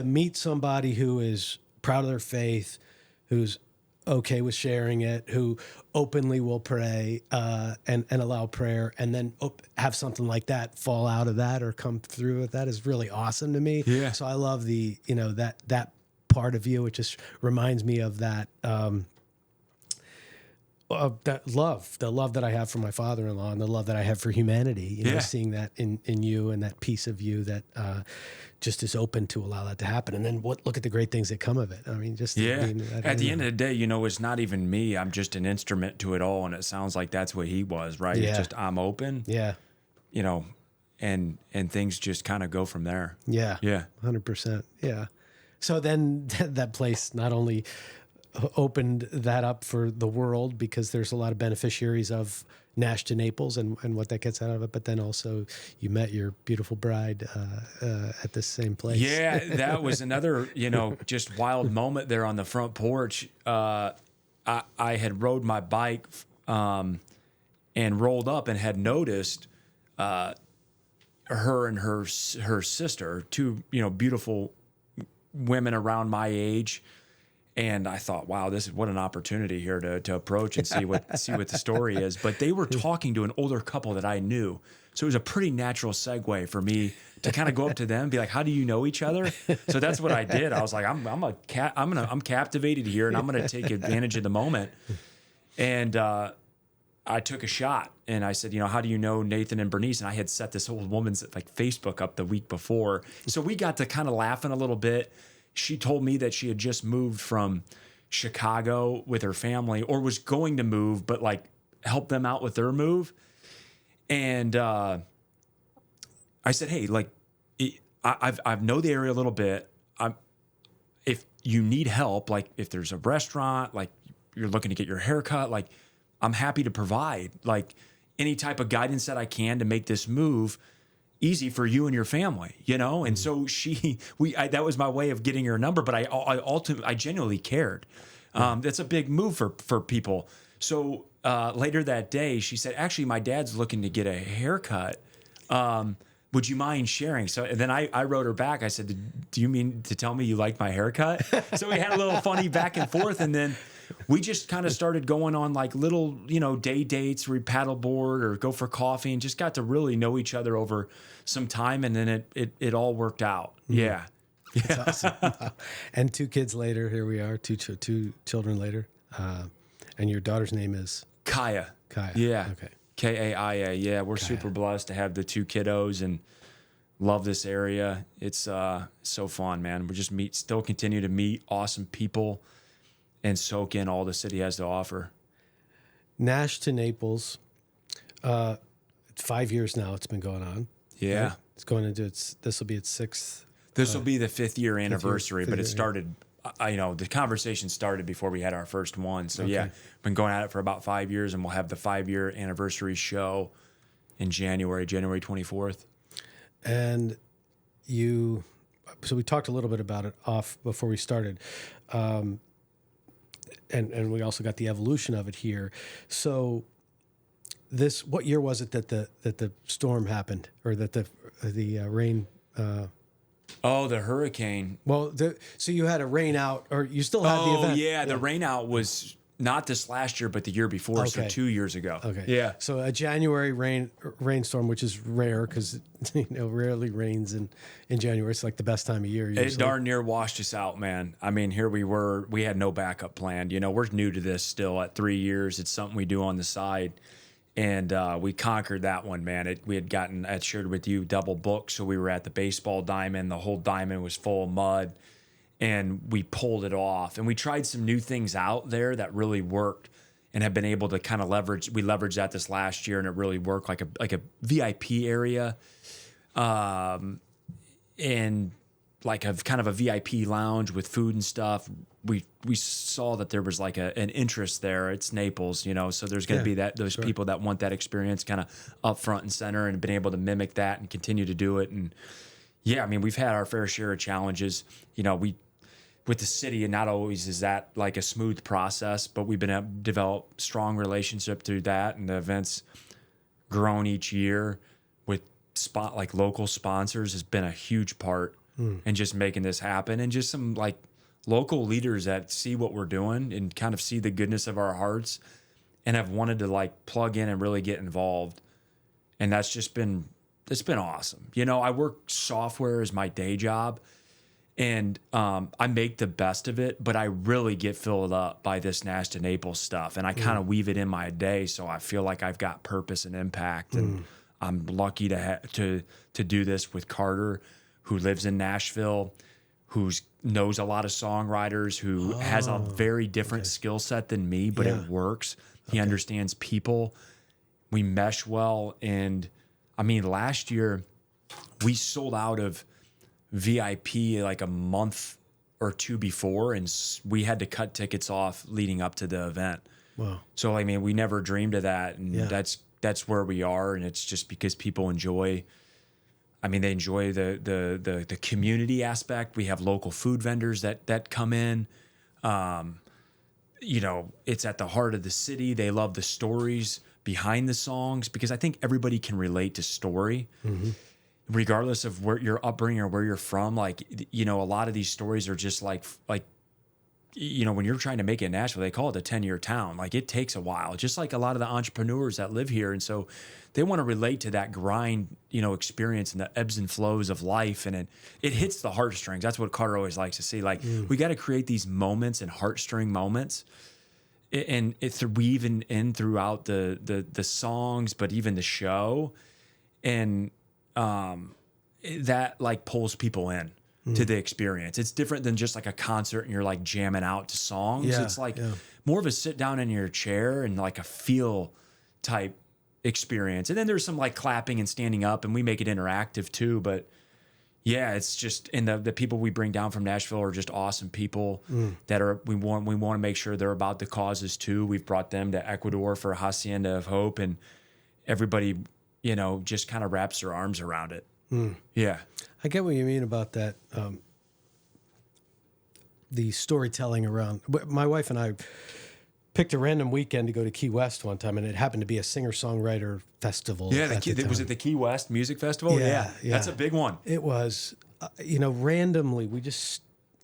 meet somebody who is proud of their faith, who's okay with sharing it, who openly will pray and allow prayer, and then have something like that fall out of that or come through with that is really awesome to me. Yeah. So I love the, you know, that part of you. It just reminds me of that, the love that I have for my father-in-law and the love that I have for humanity, you know, seeing that in you and that piece of you that just is open to allow that to happen. And then look at the great things that come of it. I mean, just at the end of the day, you know, it's not even me. I'm just an instrument to it all. And it sounds like that's what he was, right? Yeah. It's just, I'm open, you know, and things just kind of go from there. Yeah. Yeah. 100%. Yeah. So then that place not only opened that up for the world because there's a lot of beneficiaries of Nash to Naples and what that gets out of it. But then also you met your beautiful bride at the same place. Yeah, that was another, you know, just wild moment there on the front porch. I had rode my bike and rolled up and had noticed her and her sister, two, you know, beautiful women around my age. And I thought, wow, this is what an opportunity here to approach and see what the story is. But they were talking to an older couple that I knew, so it was a pretty natural segue for me to kind of go up to them and be like, "How do you know each other?" So that's what I did. I was like, I'm captivated here, and I'm gonna take advantage of the moment. And I took a shot, and I said, you know, how do you know Nathan and Bernice? And I had set this old woman's like Facebook up the week before, so we got to kind of laughing a little bit. She told me that she had just moved from Chicago with her family, or was going to move, but like help them out with their move. And I said, hey, like I know the area a little bit. If you need help, like if there's a restaurant, like you're looking to get your hair cut, like I'm happy to provide like any type of guidance that I can to make this move easy for you and your family, you know? And so that was my way of getting her number, but I genuinely cared. That's a big move for people. So later that day, she said, actually, my dad's looking to get a haircut. Would you mind sharing? So and then I wrote her back. I said, do you mean to tell me you like my haircut? So we had a little funny back and forth. And then we just kind of started going on like little, you know, day dates where we paddleboard or go for coffee and just got to really know each other over some time. And then it all worked out. Yeah. That's awesome. Wow. And 2 kids later, here we are, two children later. And your daughter's name is? Kaya. Yeah. Okay. Kaia. Yeah. We're Kaya. super blessed to have the 2 kiddos and love this area. It's so fun, man. We just still continue to meet awesome people and soak in all the city has to offer. Nash to Naples. 5 years now it's been going on. Yeah. Right? It's going into this will be its 6th. This will be the 5th year anniversary, but it started, you know, the conversation started before we had our first one. So yeah, been going at it for about 5 years, and we'll have the 5-year anniversary show in January 24th. And so we talked a little bit about it off before we started. And we also got the evolution of it here. So what year was it that the storm happened, or that the rain? The hurricane. Well, so you had a rain out, or you still had the event. Yeah, the rain out was not this last year, but the year before, so 2 years ago. Okay. Yeah. So a January rainstorm, which is rare because rarely rains in January. It's like the best time of year. Usually. It darn near washed us out, man. I mean, here we were. We had no backup plan. You know, we're new to this still at 3 years. It's something we do on the side. And we conquered that one, man. We had I shared with you, double booked. So we were at the baseball diamond. The whole diamond was full of mud. And we pulled it off. And we tried some new things out there that really worked and have been able to kind of leverage. We leveraged that this last year, and it really worked, like a VIP area. And like a kind of a VIP lounge with food and stuff. we saw that there was like an interest there. It's Naples, you know, so there's going to be those people that want that experience kind of up front and center, and been able to mimic that and continue to do it. And yeah, I mean, we've had our fair share of challenges. You know, with the city, and not always is that like a smooth process, but we've been able to develop strong relationship through that, and the events grown each year with like local sponsors has been a huge part in just making this happen, and just some like local leaders that see what we're doing and kind of see the goodness of our hearts and have wanted to like plug in and really get involved. And that's just been, it's been awesome. You know, I work software as my day job, and I make the best of it, but I really get filled up by this Nash to Naples stuff. And I kind of weave it in my day, so I feel like I've got purpose and impact. And I'm lucky to do this with Carter, who lives in Nashville, who knows a lot of songwriters, who has a very different skill set than me, but it works. He understands people. We mesh well. And I mean, last year we sold out of VIP like a month or two before, and we had to cut tickets off leading up to the event. Wow. So, I mean, we never dreamed of that. And that's where we are. And it's just because people enjoy, I mean, they enjoy the community aspect. We have local food vendors that come in. You know, it's at the heart of the city. They love the stories behind the songs, because I think everybody can relate to story, regardless of where your upbringing or where you're from. Like, you know, a lot of these stories are just like, you know, when you're trying to make it in Nashville, they call it a 10-year town. Like, it takes a while, just like a lot of the entrepreneurs that live here. And so they want to relate to that grind, you know, experience and the ebbs and flows of life. And it hits the heartstrings. That's what Carter always likes to see. Like, we got to create these moments and heartstring moments. And it's weaving in throughout the songs, but even the show. And that like pulls people in to the experience. It's different than just like a concert and you're like jamming out to songs. It's like more of a sit down in your chair and like a feel type experience. And then there's some like clapping and standing up, and we make it interactive too. But yeah, it's just, and the people we bring down from Nashville are just awesome people that are, we want to make sure they're about the causes too. We've brought them to Ecuador for Hacienda of Hope, and everybody, you know, just kind of wraps their arms around it. Yeah. I get what you mean about that. The storytelling around, my wife and I picked a random weekend to go to Key West one time, and it happened to be a singer-songwriter festival. Yeah, was it the Key West Music Festival? Yeah. That's a big one. It was, you know, randomly,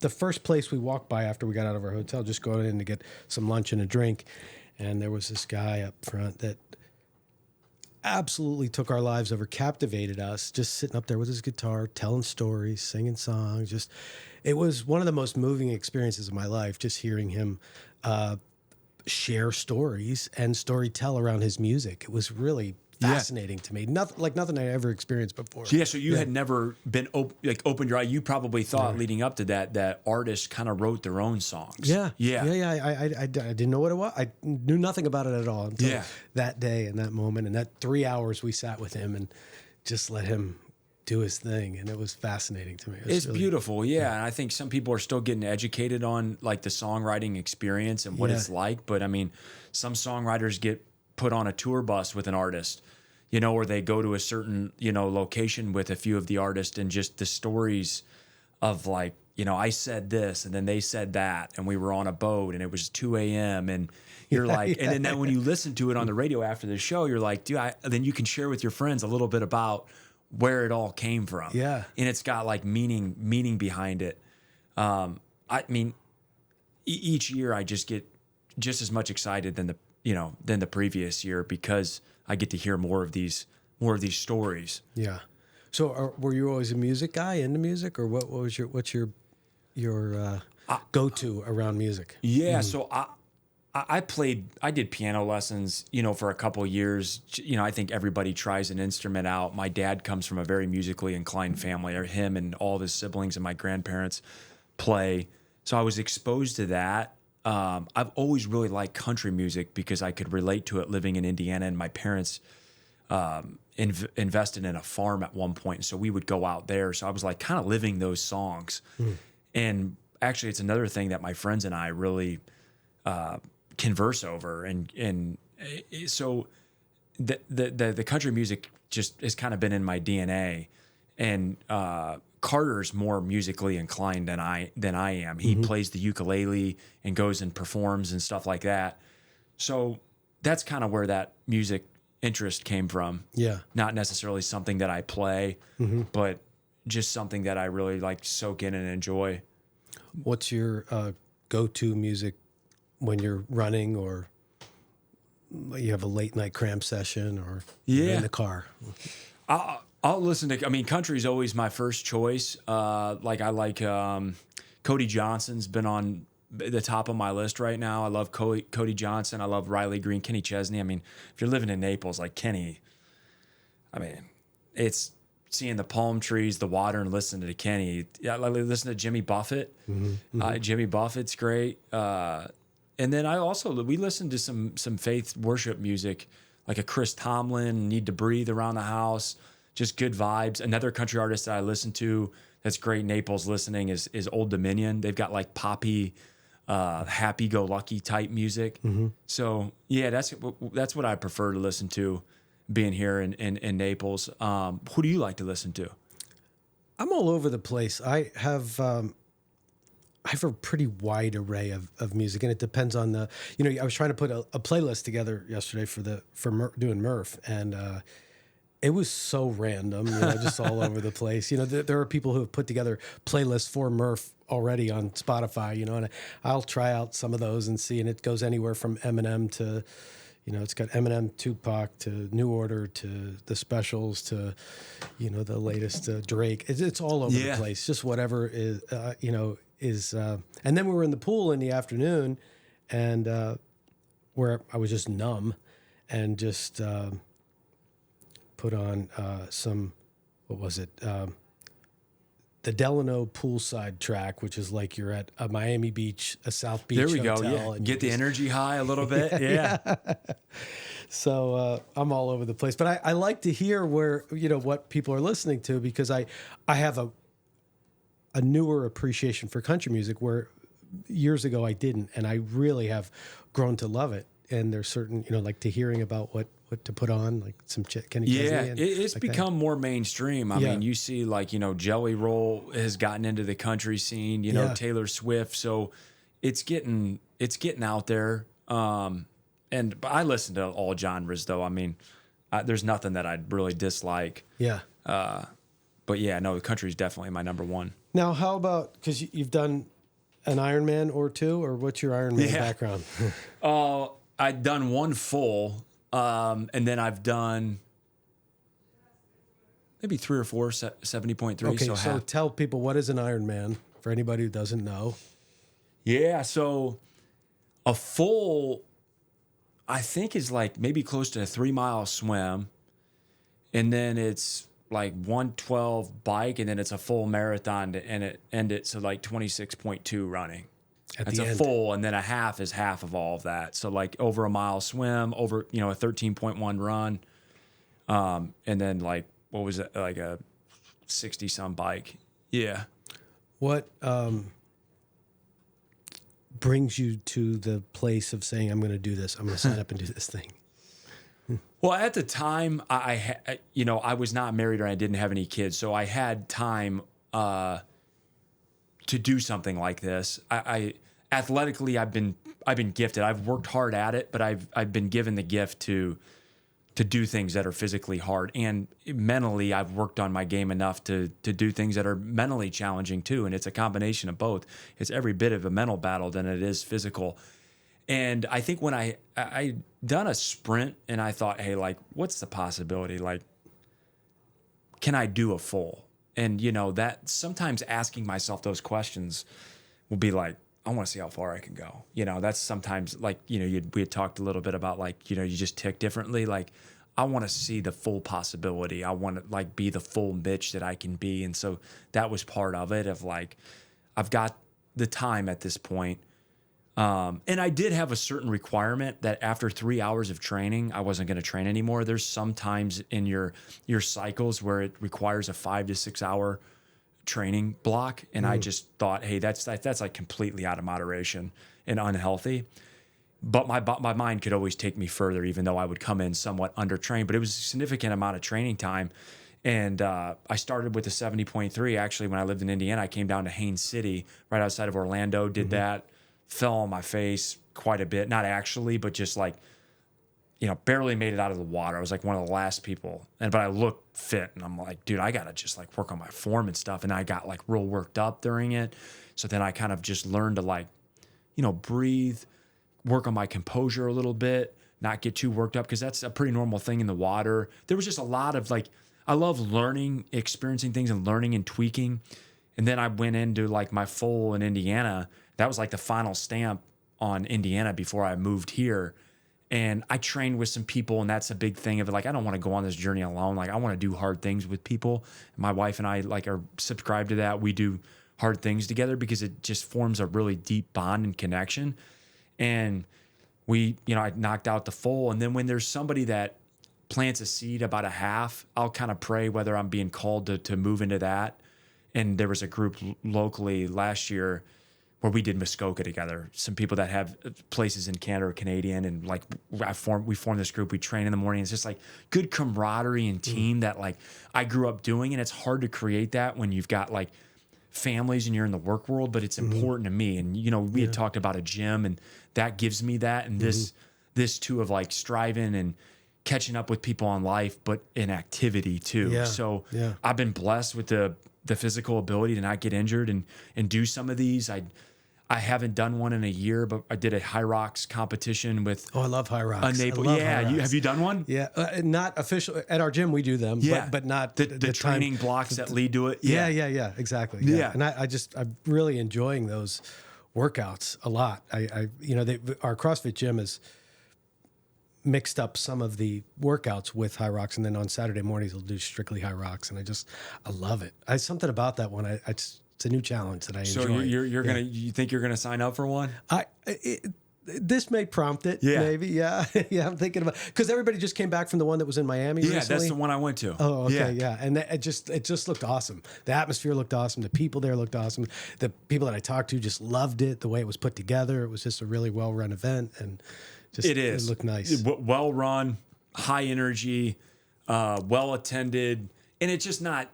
the first place we walked by after we got out of our hotel, just going in to get some lunch and a drink, and there was this guy up front that absolutely took our lives over, captivated us, just sitting up there with his guitar, telling stories, singing songs. It was one of the most moving experiences of my life, just hearing him share stories and storytell around his music. It was really fascinating to me. Nothing I ever experienced before. Yeah, so you had never been opened your eye. You probably thought leading up to that artists kind of wrote their own songs. I didn't know what it was. I knew nothing about it at all until that day and that moment, and that 3 hours we sat with him and just let him do his thing, and it was fascinating to me. It's really beautiful, and I think some people are still getting educated on like the songwriting experience and what it's like. But I mean, some songwriters get put on a tour bus with an artist, you know, or they go to a certain, you know, location with a few of the artists, and just the stories of like, you know, I said this and then they said that, and we were on a boat and it was 2 a.m. and you're like, and then when you listen to it on the radio after the show, you're like, dude, then you can share with your friends a little bit about where it all came from. Yeah. And it's got like meaning behind it. I mean, each year I just get just as much excited than the previous year, because I get to hear more of these stories. Yeah. So were you always a music guy, into music, or what's your go-to around music? Yeah. So I did piano lessons, you know, for a couple of years. You know, I think everybody tries an instrument out. My dad comes from a very musically inclined family, or him and all of his siblings and my grandparents play. So I was exposed to that. I've always really liked country music because I could relate to it living in Indiana, and my parents invested in a farm at one point. And so we would go out there. So I was like kind of living those songs. And actually, it's another thing that my friends and I really converse over, and so the country music just has kind of been in my DNA, and Carter's more musically inclined than I am. He plays the ukulele and goes and performs and stuff like that. So that's kind of where that music interest came from. Yeah. Not necessarily something that I play, but just something that I really like soak in and enjoy. What's your go-to music when you're running, or you have a late night cram session, or you're in the car? I'll listen to, I mean, country's always my first choice. Like I like Cody Johnson's been on the top of my list right now. I love Cody Johnson. I love Riley Green, Kenny Chesney. I mean, if you're living in Naples, like Kenny, I mean, it's seeing the palm trees, the water, and listening to Kenny. I listen to Jimmy Buffett. Jimmy Buffett's great. And then we listen to some faith worship music, like a Chris Tomlin, Need to Breathe around the house, just good vibes. Another country artist that I listen to that's great, Naples listening, is Old Dominion. They've got like poppy, happy-go-lucky type music. So yeah, that's what I prefer to listen to, being here in Naples. Who do you like to listen to? I'm all over the place. I have a pretty wide array of music, and it depends on the. I was trying to put a playlist together yesterday for doing Murph, and it was so random, just all over the place. There are people who have put together playlists for Murph already on Spotify, and I'll try out some of those and see, and it goes anywhere from Eminem to, it's got Eminem, Tupac to New Order to the Specials to, the latest Drake. It's all over the place, just whatever is, and then we were in the pool in the afternoon, and where I was just numb, and just put on some, what was it? The Delano poolside track, which is like you're at a Miami Beach, a South Beach hotel. There we go, yeah. And get the energy high a little bit, yeah. So I'm all over the place. But I like to hear where, what people are listening to, because I have a newer appreciation for country music where years ago I didn't, and I really have grown to love it. And there's certain, like to hearing about what to put on, like some Kenny Chesney. Yeah, and it's like become more mainstream. I mean, you see like, Jelly Roll has gotten into the country scene, Taylor Swift. So it's getting out there. But I listen to all genres though. I mean, there's nothing that I'd really dislike. Yeah. But yeah, no, the country is definitely my number one. Now, how about, because you've done an Ironman or two, or what's your Ironman background? I'd done one full, and then I've done maybe 3 or 4 70.3. Okay, so tell people, what is an Ironman for anybody who doesn't know? Yeah, so a full, I think, is like maybe close to a 3-mile swim, and then it's like 112 bike, and then it's a full marathon to end it, so like 26.2 running. That's a full, and then a half is half of all of that. So like over a mile swim, over a 13.1 run, and then like what was it, like a 60-some bike. Yeah. What brings you to the place of saying, I'm going to do this, I'm going to sign up and do this thing? Well, at the time, I was not married, or I didn't have any kids, so I had time to do something like this. I athletically, I've been gifted. I've worked hard at it, but I've been given the gift to do things that are physically hard, and mentally, I've worked on my game enough to do things that are mentally challenging too. And it's a combination of both. It's every bit of a mental battle than it is physical. And I think when I done a sprint, and I thought, hey, like, what's the possibility? Like, can I do a full? And, that sometimes asking myself those questions will be like, I want to see how far I can go. That's sometimes like, we had talked a little bit about like, you just tick differently. Like, I want to see the full possibility. I want to like be the full Mitch that I can be. And so that was part of it, of like, I've got the time at this point. And I did have a certain requirement that after 3 hours of training, I wasn't going to train anymore. There's some times in your cycles where it requires a 5 to 6 hour training block. And I just thought, hey, that's like completely out of moderation and unhealthy. But my mind could always take me further, even though I would come in somewhat undertrained. But it was a significant amount of training time. And I started with a 70.3. Actually, when I lived in Indiana, I came down to Haines City, right outside of Orlando, did that, fell on my face quite a bit. Not actually, but just like, barely made it out of the water. I was like one of the last people. But I looked fit, and I'm like, dude, I got to just like work on my form and stuff. And I got like real worked up during it. So then I kind of just learned to like, breathe, work on my composure a little bit, not get too worked up, because that's a pretty normal thing in the water. There was just a lot of like, I love learning, experiencing things and learning and tweaking. And then I went into like my full in Indiana. That was like the final stamp on Indiana before I moved here. And I trained with some people, and that's a big thing of it. Like, I don't want to go on this journey alone. Like, I want to do hard things with people. My wife and I like are subscribed to that. We do hard things together because it just forms a really deep bond and connection. And I knocked out the full. And then when there's somebody that plants a seed about a half, I'll kind of pray whether I'm being called to move into that. And there was a group locally last year where we did Muskoka together. Some people that have places in Canada or Canadian, and like we formed this group. We train in the morning. It's just like good camaraderie and team that like I grew up doing, and it's hard to create that when you've got like families and you're in the work world. But it's important to me. And we had talked about a gym, and that gives me that. And this too of like striving and catching up with people on life, but in activity too. Yeah. So I've been blessed with the physical ability to not get injured and do some of these. I haven't done one in a year, but I did a high rocks competition with. Oh, I love high rocks. Naples. Yeah, have you done one? Yeah, not official at our gym. We do them, but not the training blocks that lead to it. Yeah, exactly. Yeah, and I'm really enjoying those workouts a lot. Our CrossFit gym is mixed up some of the workouts with high rocks, and then on Saturday mornings we'll do strictly high rocks, and I love it. Something about that one. It's a new challenge that I enjoy. So you think you're gonna sign up for one? This may prompt it. Yeah. Maybe. Yeah. I'm thinking about, because everybody just came back from the one that was in Miami recently. That's the one I went to. Oh, okay. Yeah. And it just looked awesome. The atmosphere looked awesome. The people there looked awesome. The people that I talked to just loved it. The way it was put together. It was just a really well run event, and it looked nice. Well run, high energy, well attended, and it's just not.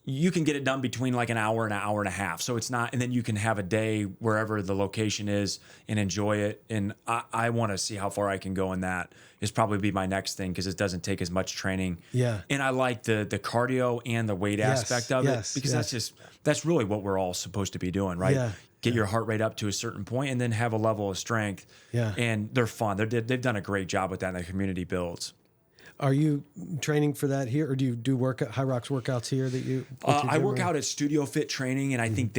You can get it done between like an hour and a half. So it's not, and then you can have a day wherever the location is and enjoy it. And I want to see how far I can go in that. Is probably be my next thing, because it doesn't take as much training. Yeah. And I like the cardio and the weight aspect of it, because that's really what we're all supposed to be doing, right? Yeah. Get your heart rate up to a certain point and then have a level of strength. Yeah. And they're fun. They've done a great job with that, and the community builds. Are you training for that here, or do you do high rocks workouts here that you? I work out at Studio Fit Training, and I think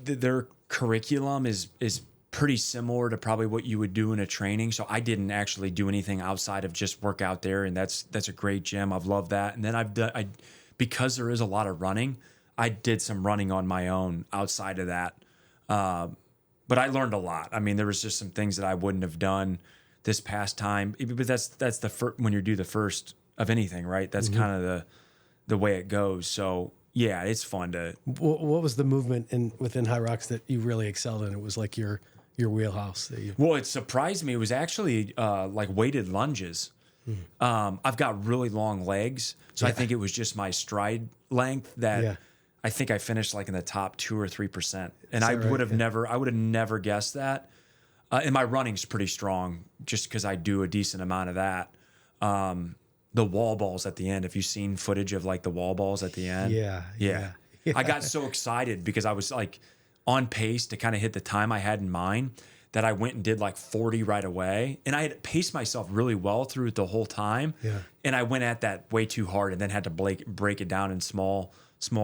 their curriculum is pretty similar to probably what you would do in a training. So I didn't actually do anything outside of just work out there, and that's a great gym. I've loved that. And then because there is a lot of running, I did some running on my own outside of that. But I learned a lot. I mean, there was just some things that I wouldn't have done this past time. But that's the when you do the first of anything, right? That's kind of the way it goes. So yeah, it's fun to. What was the movement within high rocks that you really excelled in? It was like your wheelhouse. Well, it surprised me. It was actually like weighted lunges. I've got really long legs, so I think it was just my stride length that. Yeah. I think I finished like in the top 2 or 3%, and I would have never guessed that. And my running's pretty strong, just because I do a decent amount of that. The wall balls at the end. Have you seen footage of like the wall balls at the end? Yeah. I got so excited because I was like on pace to kind of hit the time I had in mind that I went and did like 40 right away, and I had paced myself really well through it the whole time. Yeah. And I went at that way too hard, and then had to break it down in small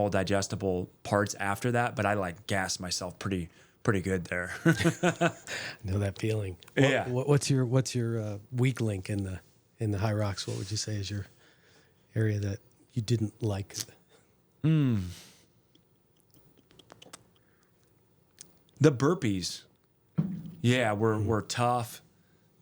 digestible parts after that. But I like gassed myself pretty good there. I know that feeling. Yeah. What's your weak link in the high rocks? What would you say is your area that you didn't like? The burpees. Yeah, we're tough.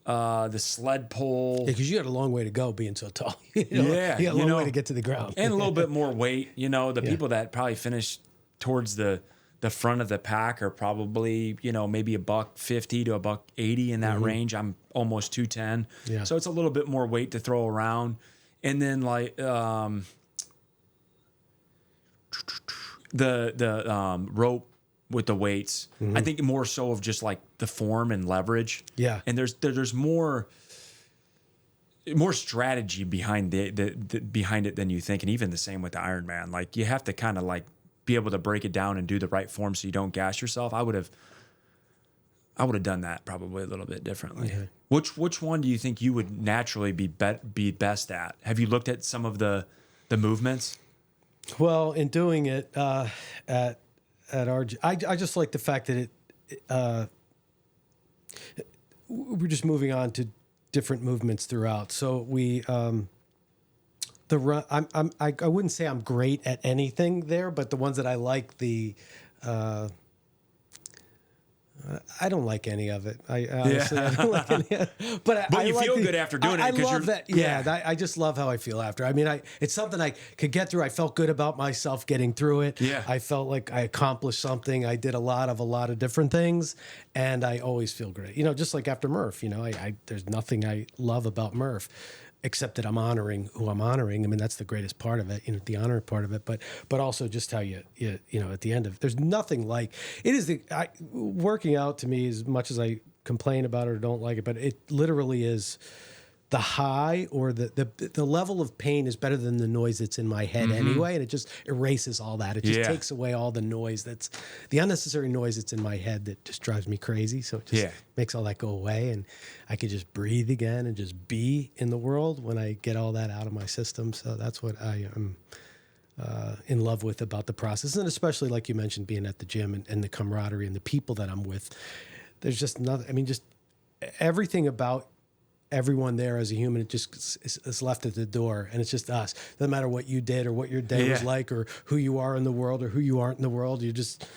The sled pull. Yeah, because you had a long way to go being so tall. Yeah. You had a long way to get to the ground. And a little bit more weight. The people that probably finished towards the front of the pack are probably, maybe $150 to $180 in that range. I'm almost 210. Yeah. So it's a little bit more weight to throw around. And then like the rope with the weights, I think more so of just like the form and leverage. Yeah. And there's more strategy behind behind it than you think. And even the same with the Ironman. Like you have to kind of like be able to break it down and do the right form so you don't gas yourself. I would have done that probably a little bit differently. Okay. Which one do you think you would naturally be best at? Have you looked at some of the movements? Well, in doing it at our, I just like the fact that we're just moving on to different movements throughout. So we the run. I wouldn't say I'm great at anything there, but the ones that I like, I don't like any of it. I honestly, I don't like any of it. But you like feel good after doing it. I 'cause love you're, that. Yeah, I just love how I feel after. I mean, it's something I could get through. I felt good about myself getting through it. Yeah. I felt like I accomplished something. I did a lot of different things, and I always feel great. Just like after Murph. There's nothing I love about Murph, except that I'm honoring who I'm honoring. I mean, that's the greatest part of it, the honor part of it. But also just how you at the end of, there's nothing like it is. Working out to me, as much as I complain about it or don't like it, but it literally is the high or the level of pain is better than the noise that's in my head anyway, and it just erases all that. It just takes away all the noise that's the unnecessary noise that's in my head that just drives me crazy. So it just makes all that go away, and I could just breathe again and just be in the world when I get all that out of my system. So that's what I am in love with about the process, and especially like you mentioned, being at the gym and the camaraderie and the people that I'm with. There's just nothing. I mean, just everything about everyone there as a human, it just is left at the door, and it's just us. Doesn't matter what you did or what your day was like or who you are in the world or who you aren't in the world. You just,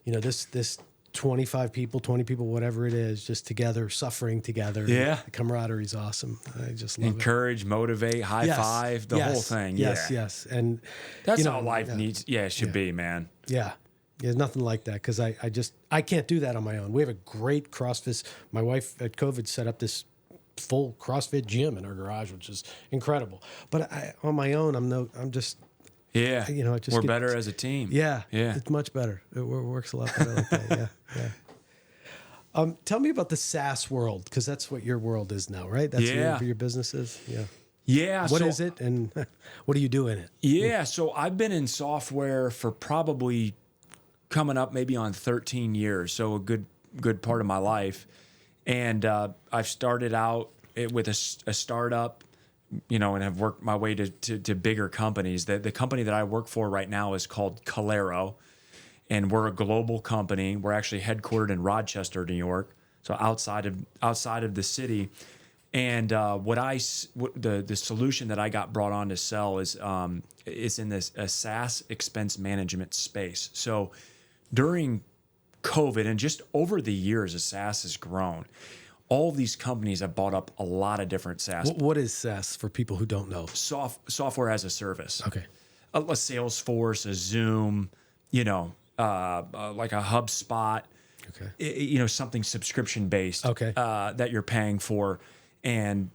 this 25 people, 20 people, whatever it is, just together, suffering together. Yeah. The camaraderie is awesome. I just love Encourage, motivate, high five, the whole thing. Yes. And that's how life should be, man. Yeah. There's nothing like that, because I can't do that on my own. We have a great CrossFit. My wife at COVID set up this full CrossFit gym in our garage, which is incredible. But on my own, I'm just we're better as a team. Yeah, it's much better. It works a lot better like that. Yeah. Tell me about the SaaS world, because that's what your world is now, right? That's what your business is. Yeah. What is it, and what do you do in it? Yeah. So I've been in software for probably coming up maybe on 13 years. So a good part of my life. And I've started out with a startup, and have worked my way to bigger companies. The company that I work for right now is called Calero, and we're a global company. We're actually headquartered in Rochester, New York, so outside of the city. And the solution that I got brought on to sell is in this a SaaS expense management space. So during COVID and just over the years as SaaS has grown, all of these companies have bought up a lot of different SaaS. What is SaaS for people who don't know? Software as a service. Okay. A Salesforce, a Zoom, like a HubSpot. Okay. Something subscription based. Okay. That you're paying for, and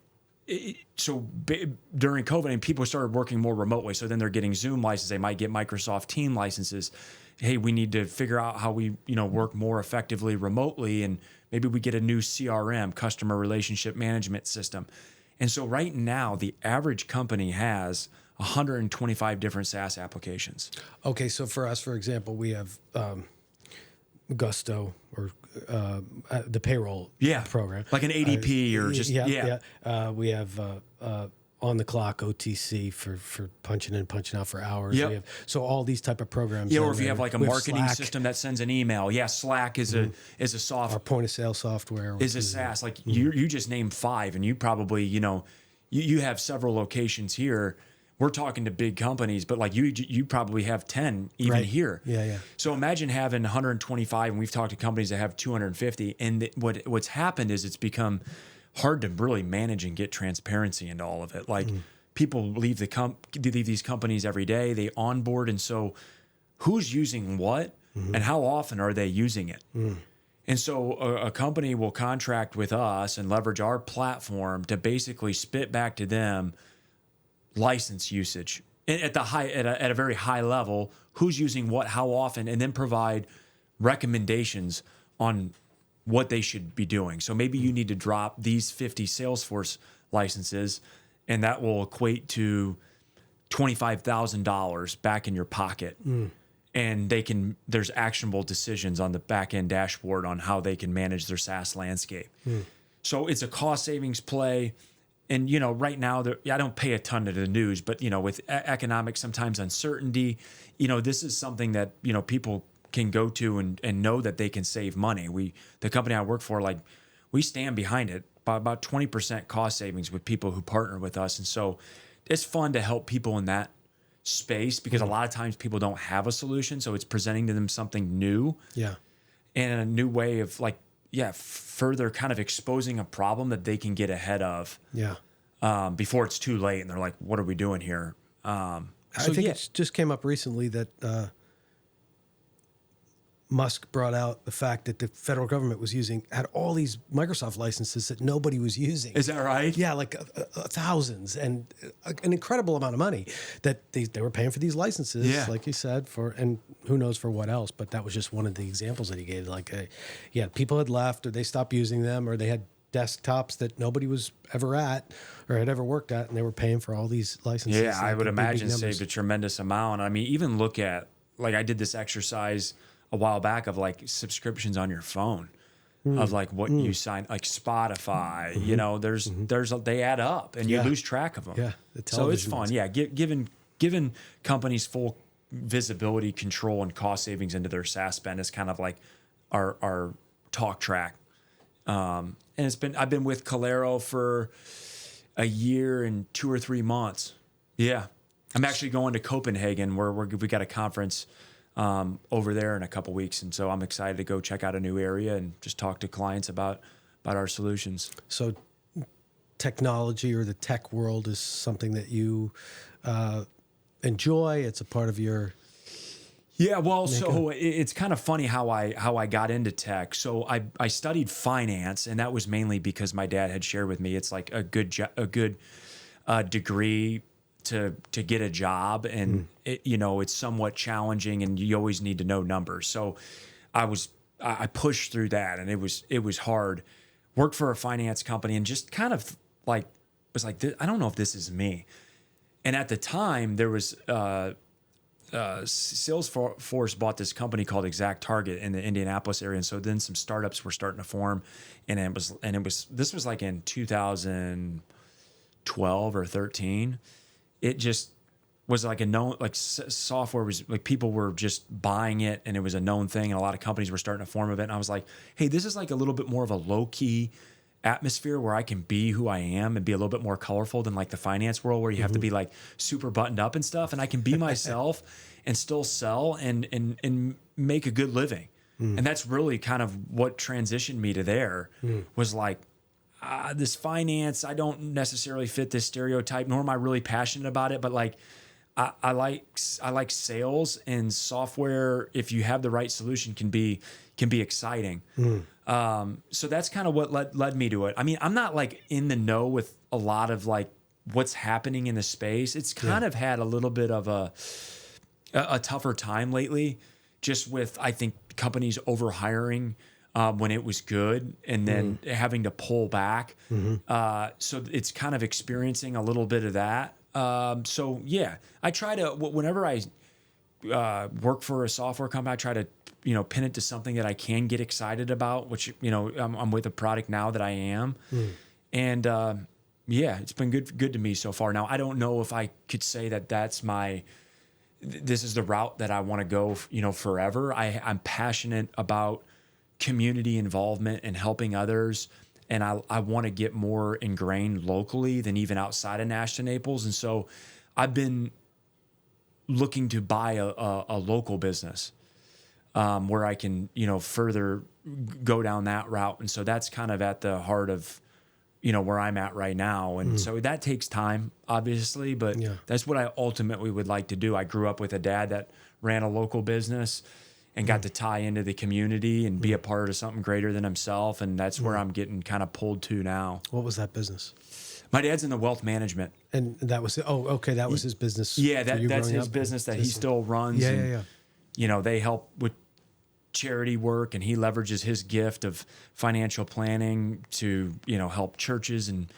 during COVID, and people started working more remotely. So then they're getting Zoom licenses. They might get Microsoft Team licenses. Hey, we need to figure out how we, work more effectively remotely, and maybe we get a new CRM, customer relationship management system. And so right now, the average company has 125 different SaaS applications. Okay, so for us, for example, we have Gusto, or the payroll program. Like an ADP or just, we have On the Clock, OTC for punching in, punching out for hours. Yep. We have, so all these type of programs. Yeah, or if you have like a marketing Slack. system that sends an email. Yeah, Slack is a software. Our point of sale software Is a SaaS. Like you just named 5, and you probably, you have several locations here. We're talking to big companies, but like you probably have 10 even here. Yeah. So imagine having 125, and we've talked to companies that have 250. And what's happened is it's become hard to really manage and get transparency into all of it. Like people leave these companies every day, they onboard. And so who's using what and how often are they using it. And so a company will contract with us and leverage our platform to basically spit back to them license usage at a very high level, who's using what, how often, and then provide recommendations on what they should be doing. So maybe you need to drop these 50 Salesforce licenses, and that will equate to $25,000 back in your pocket. And there's actionable decisions on the back end dashboard on how they can manage their SaaS landscape. So it's a cost savings play. And, right now, I don't pay a ton to the news, but, with economic, sometimes uncertainty, this is something that, people can go to and know that they can save money. The company I work for, we stand behind it by about 20% cost savings with people who partner with us. And so it's fun to help people in that space because a lot of times people don't have a solution. So it's presenting to them something new. Yeah. And a new way of further kind of exposing a problem that they can get ahead of. Yeah. Before it's too late and they're like, what are we doing here? I think it just came up recently that Musk brought out the fact that the federal government had all these Microsoft licenses that nobody was using. Is that right? Yeah, like thousands and an incredible amount of money that they were paying for these licenses, like you said, and who knows for what else. But that was just one of the examples that he gave. People had left or they stopped using them or they had desktops that nobody was ever at or had ever worked at, and they were paying for all these licenses. Yeah, I would imagine saved a tremendous amount. I mean, even look at, I did this exercise a while back of subscriptions on your phone of what you sign, like Spotify, they add up and you lose track of them. Yeah. So it's fun. Yeah. Giving companies full visibility, control, and cost savings into their SaaS spend is kind of like our talk track. And I've been with Calero for a year and 2 or 3 months. Yeah. I'm actually going to Copenhagen where we got a conference over there in a couple weeks. And so I'm excited to go check out a new area and just talk to clients about our solutions. So technology or the tech world is something that you enjoy. It's a part of your... Yeah, well, so it's kind of funny how I got into tech. So I studied finance, and that was mainly because my dad had shared with me it's like a good degree to get a job, and it's somewhat challenging, and you always need to know numbers. So I pushed through that, and it was hard. Worked for a finance company, and just kind of was like, I don't know if this is me. And at the time, there was Salesforce bought this company called ExactTarget in the Indianapolis area, and so then some startups were starting to form, and this was like in 2012 or 13. It just was like a known, software was people were just buying it, and it was a known thing, and a lot of companies were starting to form of it. And I was like, hey, this is like a little bit more of a low key atmosphere where I can be who I am and be a little bit more colorful than the finance world where you have to be super buttoned up and stuff. And I can be myself and still sell and make a good living. And that's really kind of what transitioned me to there was this finance, I don't necessarily fit this stereotype, nor am I really passionate about it, but I like sales, and software, if you have the right solution, can be exciting. So that's kind of what led me to it. I mean, I'm not in the know with a lot of what's happening in the space. It's kind of had a little bit of a tougher time lately, just with, I think, companies overhiring when it was good and then having to pull back. So it's kind of experiencing a little bit of that. So yeah, I try to, whenever I work for a software company, I try to, pin it to something that I can get excited about, which, I'm with a product now that I am. And yeah, it's been good to me so far. Now, I don't know if I could say that this is the route that I want to go, forever. I'm passionate about community involvement and helping others. And I want to get more ingrained locally than even outside of Nash to Naples. And so I've been looking to buy a local business where I can, further go down that route. And so that's kind of at the heart of, where I'm at right now. And so that takes time, obviously, but that's what I ultimately would like to do. I grew up with a dad that ran a local business and got to tie into the community and be a part of something greater than himself. And that's where I'm getting kind of pulled to now. What was that business? My dad's in the wealth management. And that was, that was his business. Yeah, for you that's growing his up? business that he still runs. Yeah, and, yeah. You know, they help with charity work, and he leverages his gift of financial planning to, you know, help churches and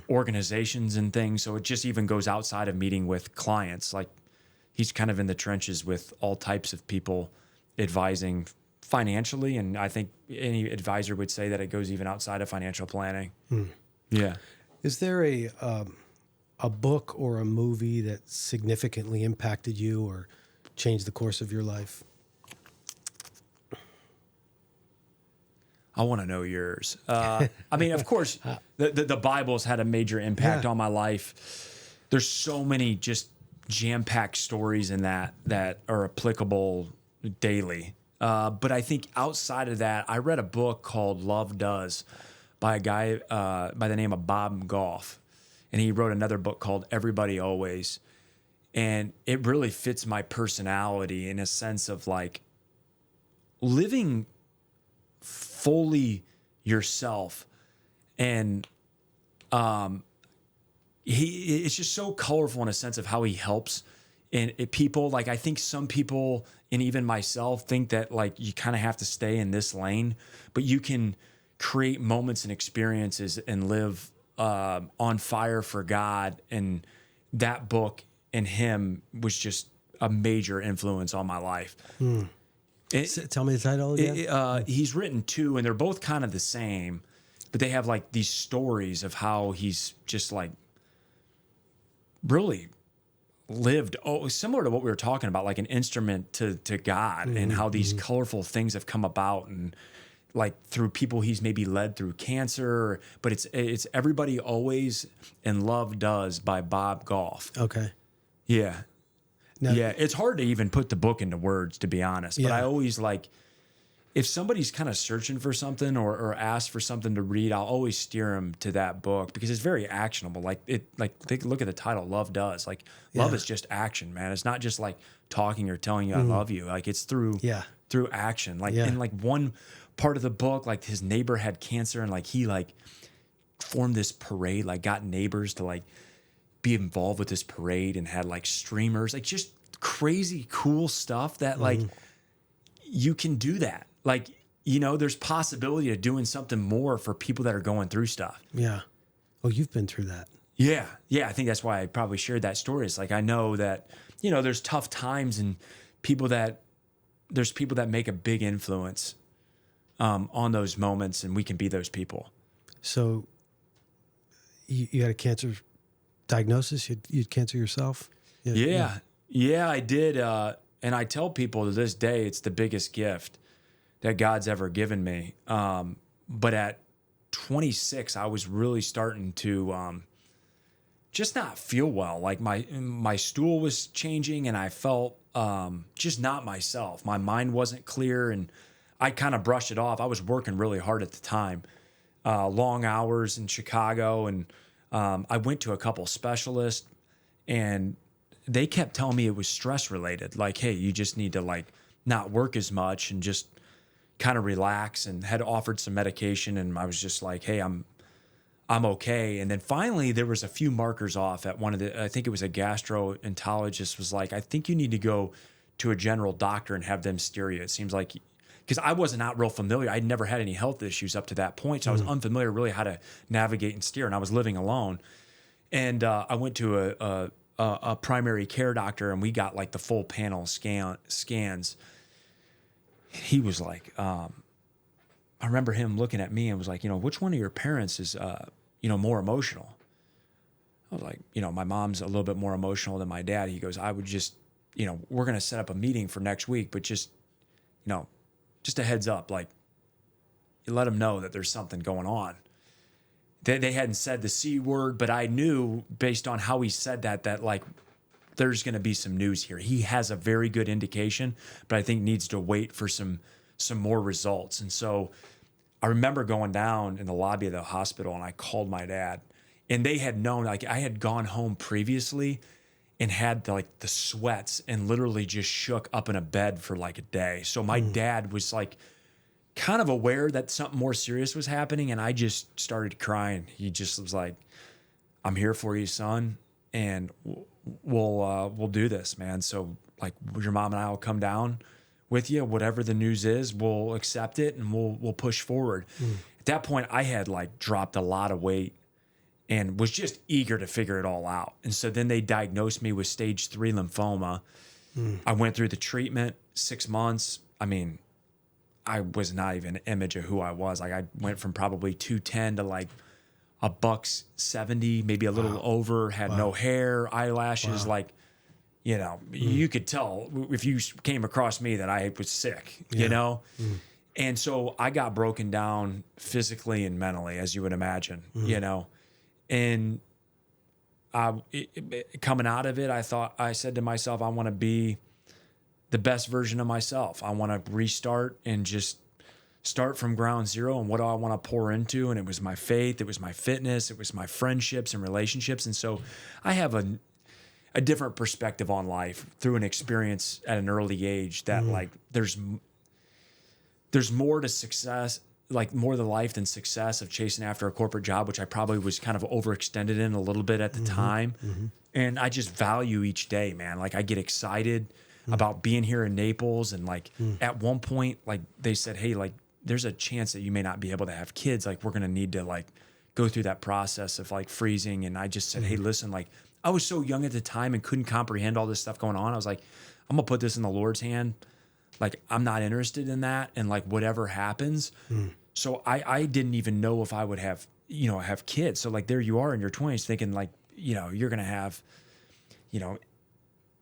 organizations and things. So it just even goes outside of meeting with clients. Like, he's kind of in the trenches with all types of people advising financially. And I think any advisor would say that it goes even outside of financial planning. Yeah. Is there a book or a movie that significantly impacted you or changed the course of your life? I want to know yours. I mean, of course, the Bible's had a major impact on my life. There's so many just jam-packed stories in that are applicable daily. But I think outside of that, I read a book called Love Does by a guy by the name of Bob Goff. And he wrote another book called Everybody Always. And it really fits my personality in a sense of like living fully yourself. And it's just so colorful in a sense of how he helps people. Like, I think some people, and even myself, think that like you kind of have to stay in this lane, but you can create moments and experiences and live on fire for God. And that book and him was just a major influence on my life. Tell me the title again. He's written two, and they're both kind of the same, but they have like these stories of how he's just like really lived, similar to what we were talking about, like an instrument to God, and how these colorful things have come about, and like through people he's maybe led through cancer. But it's Everybody Always and Love Does by Bob Goff. Okay. Yeah. Now, Yeah, it's hard to even put the book into words, to be honest. But Yeah. I always like, if somebody's kind of searching for something or ask for something to read, I'll always steer them to that book because it's very actionable. Like look at the title, Love Does. Like, love is just action, man. It's not just like talking or telling you I love you. Like, it's through action. Like in like one part of the book, like his neighbor had cancer, and like he like formed this parade, like got neighbors to like be involved with this parade, and had like streamers, like just crazy cool stuff that like you can do that. Like, you know, there's possibility of doing something more for people that are going through stuff. Yeah. Oh, you've been through that. Yeah. Yeah. I think that's why I probably shared that story. It's like, I know that, you know, there's tough times, and there's people that make a big influence on those moments, and we can be those people. So you had a cancer diagnosis? You had cancer yourself? Yeah, I did. And I tell people to this day, it's the biggest gift that God's ever given me. But at 26, I was really starting to just not feel well. Like my stool was changing, and I felt just not myself. My mind wasn't clear, and I kind of brushed it off. I was working really hard at the time, long hours in Chicago, and I went to a couple specialists, and they kept telling me it was stress related. Like, hey, you just need to like not work as much and just kind of relax, and had offered some medication. And I was just like, hey, I'm okay. And then finally there was a few markers off at one of I think it was a gastroenterologist was like, I think you need to go to a general doctor and have them steer you. It seems like, because I wasn't out real familiar. I'd never had any health issues up to that point. So I was unfamiliar really how to navigate and steer. And I was living alone. And I went to a primary care doctor, and we got like the full panel scans. He was like, I remember him looking at me and was like, you know, which one of your parents is, you know, more emotional? I was like, you know, my mom's a little bit more emotional than my dad. He goes, I would just, you know, we're going to set up a meeting for next week, but just, you know, just a heads up, like, you let them know that there's something going on. They hadn't said the C word, but I knew based on how he said that like there's going to be some news here. He has a very good indication, but I think needs to wait for some more results. And so I remember going down in the lobby of the hospital, and I called my dad, and they had known, like I had gone home previously, and had like the sweats and literally just shook up in a bed for like a day. So my dad was like kind of aware that something more serious was happening, and I just started crying. He just was like, "I'm here for you, son, and we'll do this, man. So like your mom and I will come down with you. Whatever the news is, we'll accept it and we'll push forward." At that point, I had like dropped a lot of weight and was just eager to figure it all out. And so then they diagnosed me with stage 3 lymphoma. I went through the treatment, 6 months. I mean, I was not even an image of who I was. Like I went from probably 210 to like $170, maybe a little over, had no hair, eyelashes. Like, you know, you could tell if you came across me that I was sick, you know? And so I got broken down physically and mentally, as you would imagine, you know? And coming out of it, I said to myself, I want to be the best version of myself. I want to restart and just start from ground zero. And what do I want to pour into? And it was my faith, it was my fitness, it was my friendships and relationships. And so I have a different perspective on life through an experience at an early age that like there's more to success, like more to life than success of chasing after a corporate job, which I probably was kind of overextended in a little bit at the time. And I just value each day, man. Like I get excited about being here in Naples. And like at one point, like they said, hey, like there's a chance that you may not be able to have kids. Like we're going to need to like go through that process of like freezing. And I just said, hey, listen, like I was so young at the time and couldn't comprehend all this stuff going on. I was like, I'm gonna put this in the Lord's hand. Like, I'm not interested in that. And like, whatever happens. So I didn't even know if I would have, you know, have kids. So like, there you are in your 20s thinking like, you know, you're going to have, you know,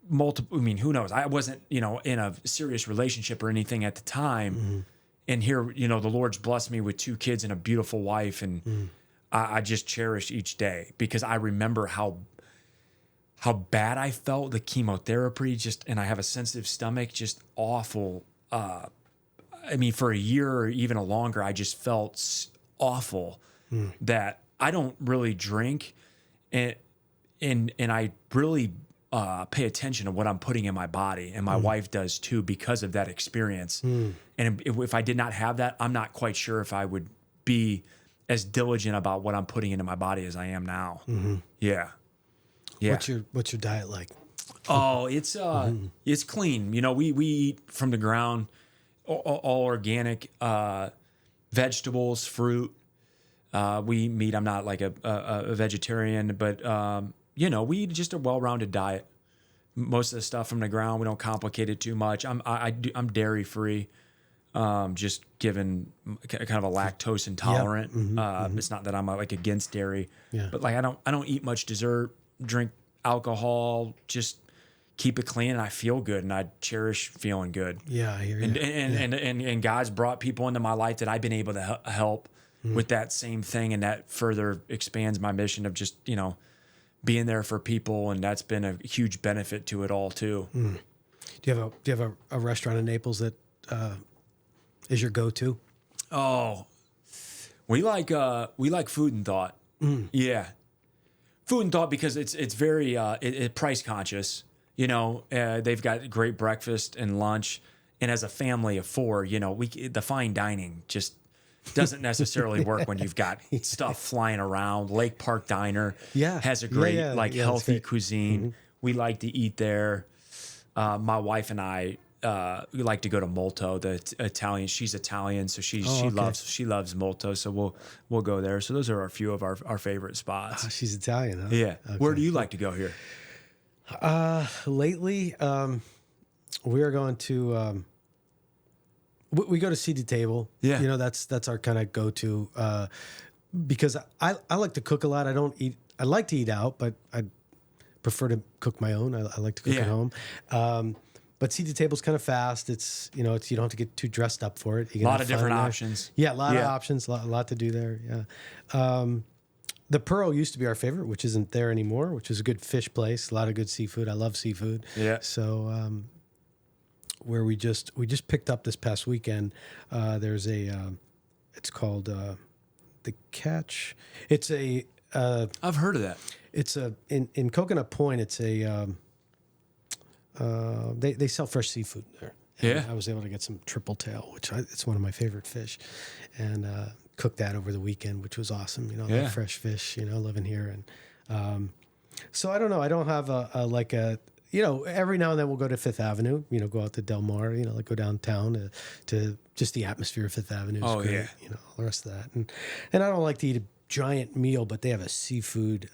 multiple, I mean, who knows? I wasn't, you know, in a serious relationship or anything at the time. And here, you know, the Lord's blessed me with 2 kids and a beautiful wife. And I just cherish each day because I remember how bad I felt, the chemotherapy just, and I have a sensitive stomach, just awful. I mean, for a year or even longer, I just felt awful that I don't really drink and I really pay attention to what I'm putting in my body, and my wife does too because of that experience. And if I did not have that, I'm not quite sure if I would be as diligent about what I'm putting into my body as I am now. Yeah. Yeah. What's your diet like? Oh, it's clean. You know, we eat from the ground, all organic, vegetables, fruit. We eat meat. I'm not like a vegetarian, but you know, we eat just a well-rounded diet. Most of the stuff from the ground, we don't complicate it too much. I'm dairy free, just given kind of a lactose intolerant. It's not that I'm like against dairy, but like I don't eat much dessert, drink alcohol, just keep it clean, and I feel good, and I cherish feeling good. Yeah, I hear you. And God's brought people into my life that I've been able to help with that same thing, and that further expands my mission of just, you know, being there for people, and that's been a huge benefit to it all too. Do you have a restaurant in Naples that is your go-to? Oh, we like Food and Thought. Yeah, Food and Thought, because it's very price conscious. You know, they've got great breakfast and lunch, and as a family of 4, you know, the fine dining just doesn't necessarily work when you've got stuff flying around. Lake Park Diner has a great healthy cuisine. We like to eat there. My wife and I we like to go to Molto, the Italian. She's Italian, so she loves Molto, so we'll go there. So those are a few of our favorite spots. Oh, she's Italian, huh? Yeah. Okay. Where do you like to go here? Lately, we are going to we go to Seated Table. Yeah. You know, that's our kind of go-to because I like to cook a lot. I like to eat out, but I prefer to cook my own. I like to cook at home. But Seated Table's kind of fast. It's, you know, you don't have to get too dressed up for it. You a lot of different options. Yeah, a lot of options. A lot to do there. Yeah. The Pearl used to be our favorite, which isn't there anymore, which is a good fish place. A lot of good seafood. I love seafood. Yeah. So where we just picked up this past weekend, there's it's called The Catch. It's I've heard of that. It's in Coconut Point. It's they sell fresh seafood there. And I was able to get some triple tail, which it's one of my favorite fish, and cooked that over the weekend, which was awesome. You know, like fresh fish. You know, living here, and so I don't know. I don't have a you know, every now and then we'll go to Fifth Avenue. You know, go out to Del Mar. You know, like go downtown to just the atmosphere of Fifth Avenue. Is great, yeah. You know, all the rest of that, and I don't like to eat a giant meal, but they have a seafood,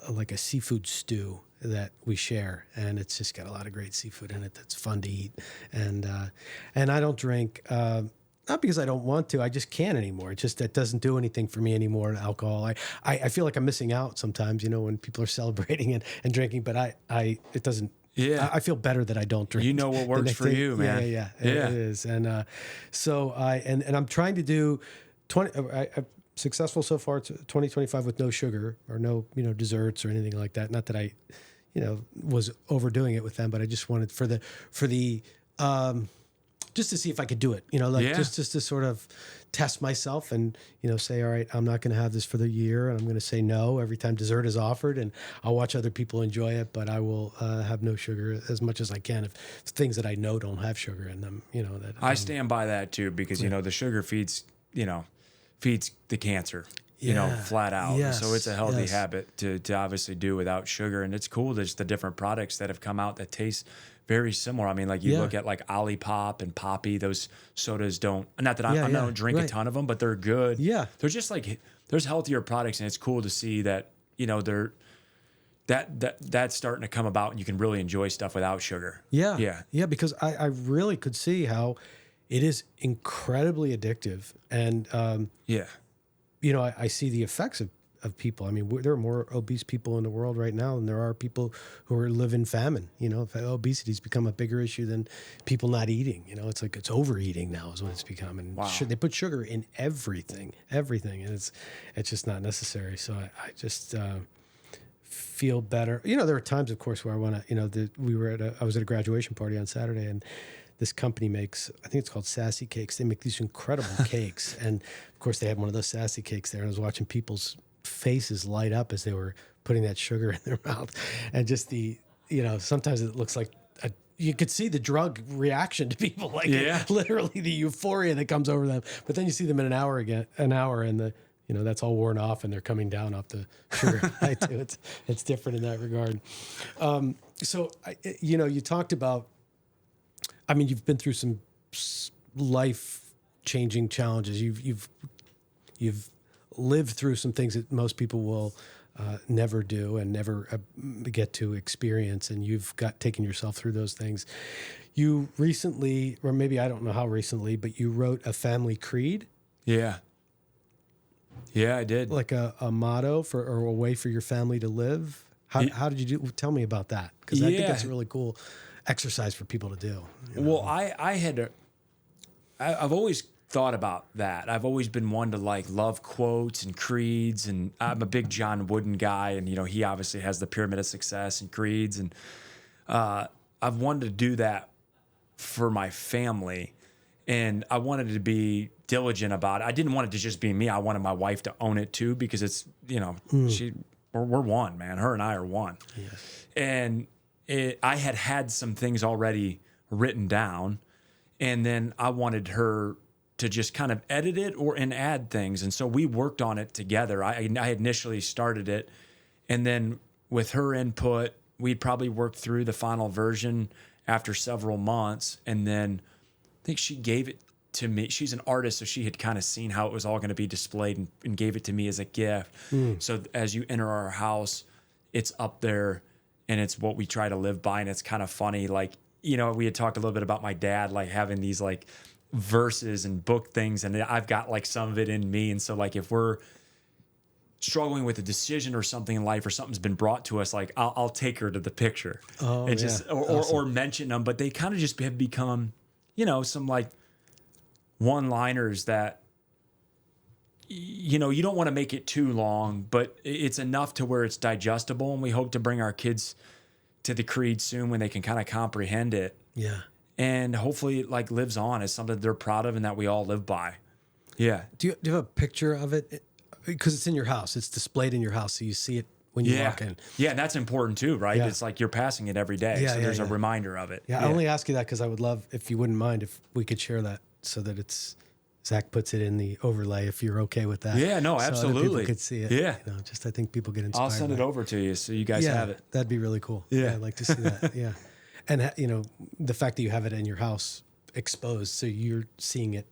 like a seafood stew that we share, and it's just got a lot of great seafood in it that's fun to eat. And I don't drink, not because I don't want to, I just can't anymore. It just, that doesn't do anything for me anymore, alcohol. I feel like I'm missing out sometimes, you know, when people are celebrating and drinking, but it doesn't. Yeah, I feel better that I don't drink. You know what works for you, man. Yeah. It is. And so I'm trying to do 20, I'm successful so far, 2025 with no sugar or no, you know, desserts or anything like that. Not that I, you know, was overdoing it with them, but I just wanted for the just to see if I could do it, you know, like just to sort of test myself and, you know, say, all right, I'm not going to have this for the year, and I'm going to say no every time dessert is offered, and I'll watch other people enjoy it, but I will have no sugar as much as I can if things that I know don't have sugar in them, you know. That I stand by that too, because, you know, the sugar feeds the cancer. You know, flat out. Yes, so it's a healthy habit to obviously do without sugar. And it's cool, there's the different products that have come out that taste very similar. I mean, like you look at like Olipop and Poppy, those sodas don't, not that I don't drink a ton of them, but they're good. Yeah. They're just like, there's healthier products, and it's cool to see that, you know, that's starting to come about, and you can really enjoy stuff without sugar. Yeah, because I really could see how it is incredibly addictive. And you know, I see the effects of people. I mean, there are more obese people in the world right now than there are people who live in famine. You know, obesity's become a bigger issue than people not eating. You know, it's like it's overeating now is what it's become. And they put sugar in everything, and it's just not necessary. So I just feel better. You know, there are times, of course, where I want to. You know, I was at a graduation party on Saturday, and this company makes, I think it's called Sassy Cakes. They make these incredible cakes. And of course they had one of those Sassy Cakes there, and I was watching people's faces light up as they were putting that sugar in their mouth. And just you know, sometimes it looks like you could see the drug reaction to people, like literally the euphoria that comes over them. But then you see them in an hour, and you know, that's all worn off, and they're coming down off the sugar. It's different in that regard. So, you know, you talked about, I mean, you've been through some life-changing challenges. You've lived through some things that most people will never do and never get to experience, and you've taken yourself through those things. You recently, or maybe I don't know how recently, but you wrote a family creed. Yeah, I did. Like a motto or a way for your family to live. How did you do? Tell me about that, because I think that's a really cool exercise for people to do. You know? Well, I've always thought about that. I've always been one to like love quotes and creeds, and I'm a big John Wooden guy, and you know, he obviously has the Pyramid of Success and creeds, and I've wanted to do that for my family, and I wanted to be diligent about it. I didn't want it to just be me. I wanted my wife to own it too, because it's, you know, we're one, man. Her and I are one. Yes. And I had some things already written down, and then I wanted her to just kind of edit it and add things. And so we worked on it together. I initially started it, and then with her input, we'd probably worked through the final version after several months. And then I think she gave it to me. She's an artist, so she had kind of seen how it was all going to be displayed and gave it to me as a gift. So as you enter our house, it's up there, and it's what we try to live by. And it's kind of funny. Like, you know, we had talked a little bit about my dad, like having these like verses and book things, and I've got like some of it in me. And so like if we're struggling with a decision or something in life, or something's been brought to us, like I'll take her to the picture or mention them. But they kind of just have become, you know, some like one-liners that, you know, you don't want to make it too long, but it's enough to where it's digestible. And we hope to bring our kids to the creed soon when they can kind of comprehend it. Yeah. And hopefully it like lives on as something they're proud of and that we all live by. Yeah. Do you have a picture of it? Because it's in your house. It's displayed in your house, so you see it when you Yeah. walk in. Yeah, and that's important too, right? Yeah. It's like you're passing it every day. Yeah, so yeah, there's a yeah. reminder of it. Yeah, I only ask you that because I would love, if you wouldn't mind, if we could share that so that Zach puts it in the overlay if you're okay with that. Yeah, no, So other absolutely. people could see it. Yeah. You know, just I think people get inspired. I'll send it by over to you so you guys have it. That'd be really cool. Yeah. I'd like to see that. Yeah. And, you know, the fact that you have it in your house exposed, so you're seeing it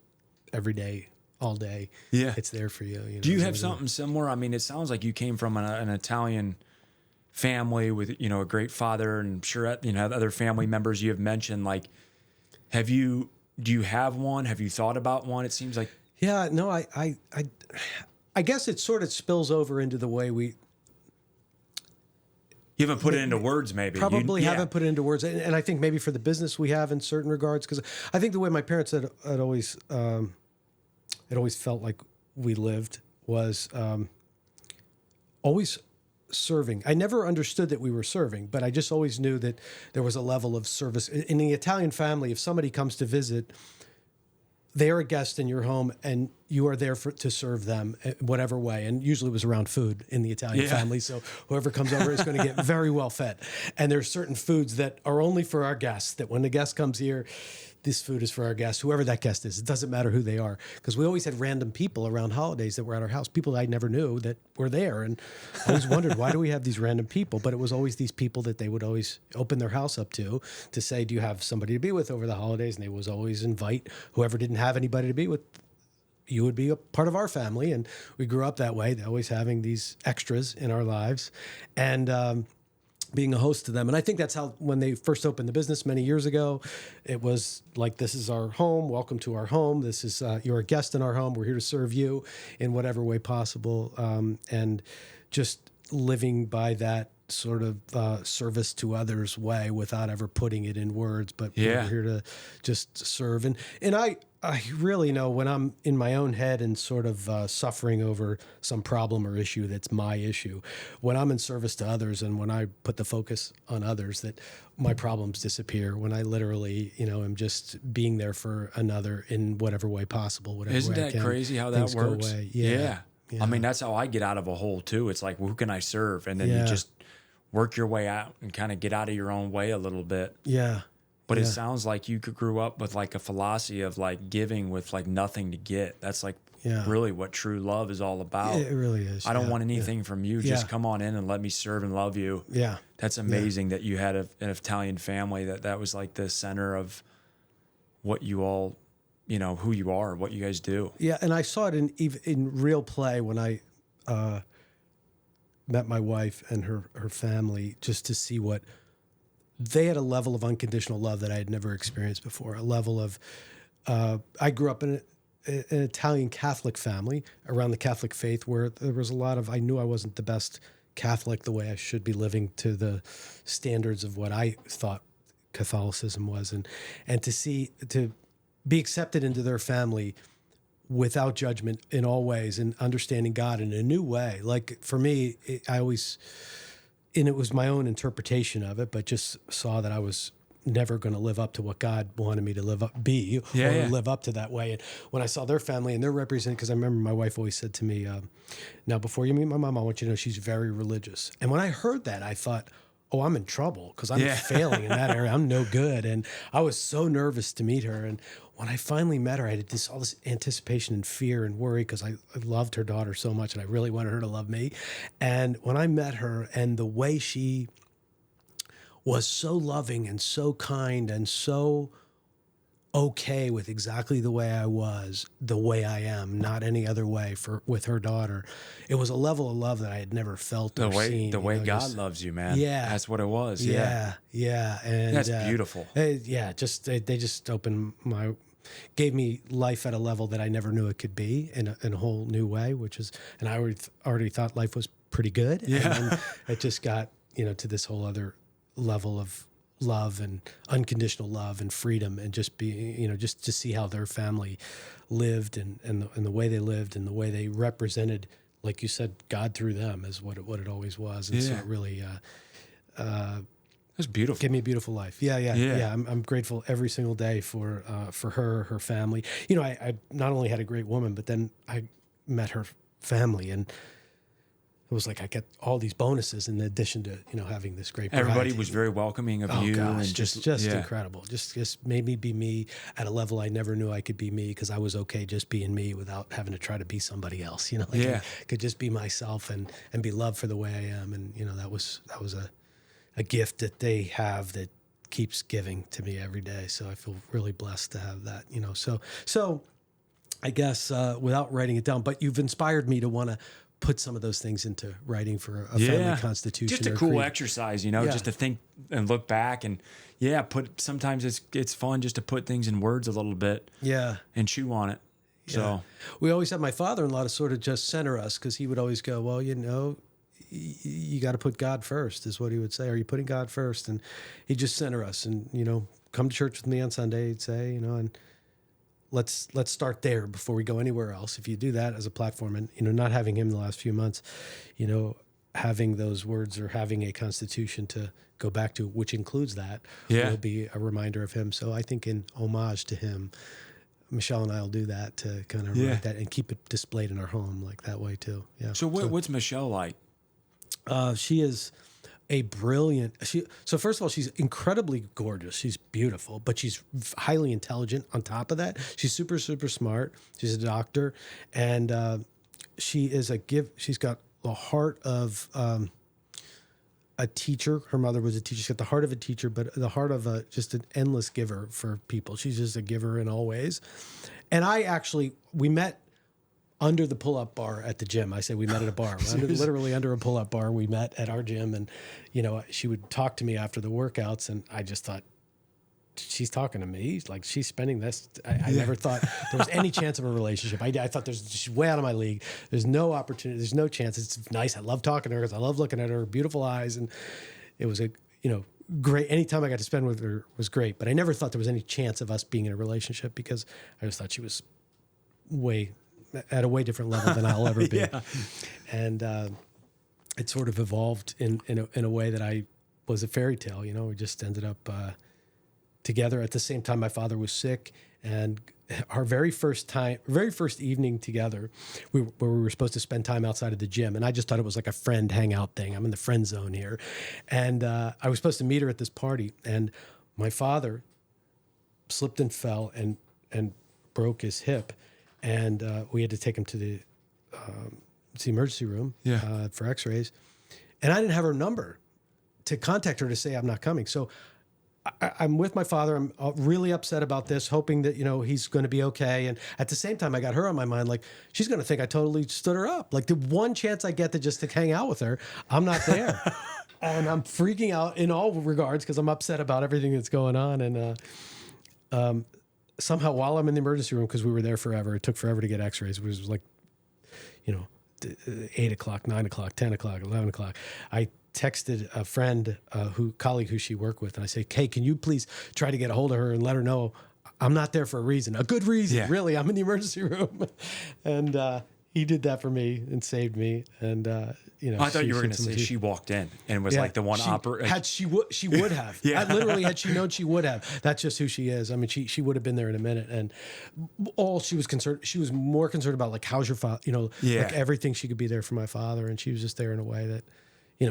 every day, all day. Yeah. It's there for you. You know, Do you it's have everything. something similar? I mean, it sounds like you came from an Italian family with, you know, a great father, and I'm sure, you know, other family members you have mentioned. Like, do you have one? Have you thought about one? It seems like. Yeah, no, I guess it sort of spills over into the way we You haven't put it into words, maybe. probably Yeah. haven't put it into words. And I think maybe for the business we have in certain regards, because I think the way my parents had always, it always felt like we lived was always serving. I never understood that we were serving, but I just always knew that there was a level of service. In the Italian family, if somebody comes to visit, they are a guest in your home and you are there to serve them in whatever way. And usually it was around food in the Italian Yeah. family. So whoever comes over is going to get very well fed. And there's certain foods that are only for our guests, that when the guest comes here, this food is for our guests, whoever that guest is. It doesn't matter who they are. Because we always had random people around holidays that were at our house, people I never knew that were there. And I always wondered, why do we have these random people? But it was always these people that they would always open their house up to say, do you have somebody to be with over the holidays? And they was always invite whoever didn't have anybody to be with. You would be a part of our family. And we grew up that way, always having these extras in our lives. And, being a host to them. And I think that's how, when they first opened the business many years ago, it was like, this is our home. Welcome to our home. This is, you're a guest in our home. We're here to serve you in whatever way possible. And just living by that sort of service to others way without ever putting it in words, but Yeah. we're here to just serve. And I really know when I'm in my own head and sort of suffering over some problem or issue that's my issue, when I'm in service to others and when I put the focus on others, that my problems disappear. When I literally, you know, am just being there for another in whatever way possible, whatever Isn't way I that can, crazy how that things go works? away. Yeah. Yeah. I mean, that's how I get out of a hole too. It's like, well, who can I serve? And then Yeah. you just work your way out and kind of get out of your own way a little bit. Yeah. But Yeah. it sounds like you grew up with like a philosophy of like giving with like nothing to get. That's like Yeah. really what true love is all about. It really is. I don't yeah. want anything from you. Just Yeah. come on in and let me serve and love you. Yeah. That's amazing that you had an Italian family that was like the center of what you all, you know, who you are, what you guys do. Yeah, and I saw it in real play when I met my wife and her family, just to see what they had, a level of unconditional love that I had never experienced before. A level of I grew up in an Italian Catholic family around the Catholic faith, where there was a lot of, I knew I wasn't the best Catholic the way I should be living to the standards of what I thought Catholicism was, and to be accepted into their family without judgment in all ways and understanding God in a new way. Like for me, it was my own interpretation of it, but just saw that I was never going to live up to what God wanted me to live up to that way. And when I saw their family and they're represented, because I remember my wife always said to me, now before you meet my mom, I want you to know she's very religious. And when I heard that, I thought, oh, I'm in trouble because I'm failing in that area. I'm no good. And I was so nervous to meet her. And when I finally met her, I had all this anticipation and fear and worry because I loved her daughter so much and I really wanted her to love me. And when I met her and the way she was so loving and so kind and so okay with exactly the way I was, the way I am, not any other way with her daughter. It was a level of love that I had never felt or seen. The way God loves you, man. Yeah. That's what it was. Yeah. And that's beautiful. They just gave me life at a level that I never knew it could be in a whole new way, and I already thought life was pretty good. Yeah. And then it just got, to this whole other level of love and unconditional love and freedom, and just just to see how their family lived and the way they lived and the way they represented, like you said, God through them is what it always was. And so it really that's beautiful. gave me a beautiful life. Yeah. I'm grateful every single day for her family. I not only had a great woman, but then I met her family, and was like I get all these bonuses in addition to having this great. Everybody variety. was very welcoming of you, Gosh, and just yeah. incredible. Just made me be me at a level I never knew I could be me, because I was okay just being me without having to try to be somebody else. Yeah. I could just be myself and be loved for the way I am, and that was a gift that they have that keeps giving to me every day. So I feel really blessed to have that. So I guess without writing it down, but you've inspired me to want to put some of those things into writing for a family constitution. Just a cool exercise, just to think and look back and sometimes it's fun just to put things in words a little bit. Yeah. And chew on it. Yeah. So we always had my father-in-law to sort of just center us, because he would always go, well, you got to put God first, is what he would say. Are you putting God first? And he'd just center us and, come to church with me on Sunday, he'd say, and let's start there before we go anywhere else. If you do that as a platform, and not having him the last few months, having those words or having a constitution to go back to, which includes that, will be a reminder of him. So I think in homage to him, Michelle and I will do that to kind of write that and keep it displayed in our home like that way too. Yeah. So what's Michelle like? She is a brilliant. So first of all, she's incredibly gorgeous. She's beautiful, but she's highly intelligent. On top of that, she's super, super smart. She's a doctor, and she is She's got the heart of a teacher. Her mother was a teacher. She's got the heart of a teacher, but the heart of just an endless giver for people. She's just a giver in all ways. And we met under the pull-up bar at the gym. I say we met at a bar. Literally under a pull-up bar, we met at our gym. And, she would talk to me after the workouts, and I just thought, she's talking to me. Like, she's spending this. I never thought there was any chance of a relationship. I thought she's way out of my league. There's no opportunity. There's no chance. It's nice. I love talking to her because I love looking at her beautiful eyes. And it was great. Anytime I got to spend with her was great. But I never thought there was any chance of us being in a relationship, because I just thought she was at a way different level than I'll ever be. And it sort of evolved in a way that I was a fairy tale. We just ended up together at the same time. My father was sick, and our very first evening together, where we were supposed to spend time outside of the gym, and I just thought it was like a friend hangout thing. I'm in the friend zone here, and I was supposed to meet her at this party, and my father slipped and fell and broke his hip. And we had to take him to the emergency room for x-rays. And I didn't have her number to contact her to say I'm not coming. So I'm with my father. I'm really upset about this, hoping that, he's going to be okay. And at the same time, I got her on my mind. Like, she's going to think I totally stood her up. Like, the one chance I get to hang out with her, I'm not there. And I'm freaking out in all regards because I'm upset about everything that's going on. And somehow, while I'm in the emergency room, because we were there forever, it took forever to get x-rays. It was like, 8 o'clock, 9 o'clock, 10 o'clock, 11 o'clock. I texted a friend, colleague who she worked with, and I say, "Hey, can you please try to get a hold of her and let her know I'm not there for a reason, a good reason, really. I'm in the emergency room." And he did that for me and saved me. And I thought you were going to say she walked in and was like the one operator. She would have. Literally, had she known, she would have. That's just who she is. I mean, she would have been there in a minute. And all she was concerned, she was more concerned about, like, how's your father? Like, everything. She could be there for my father, and she was just there in a way that,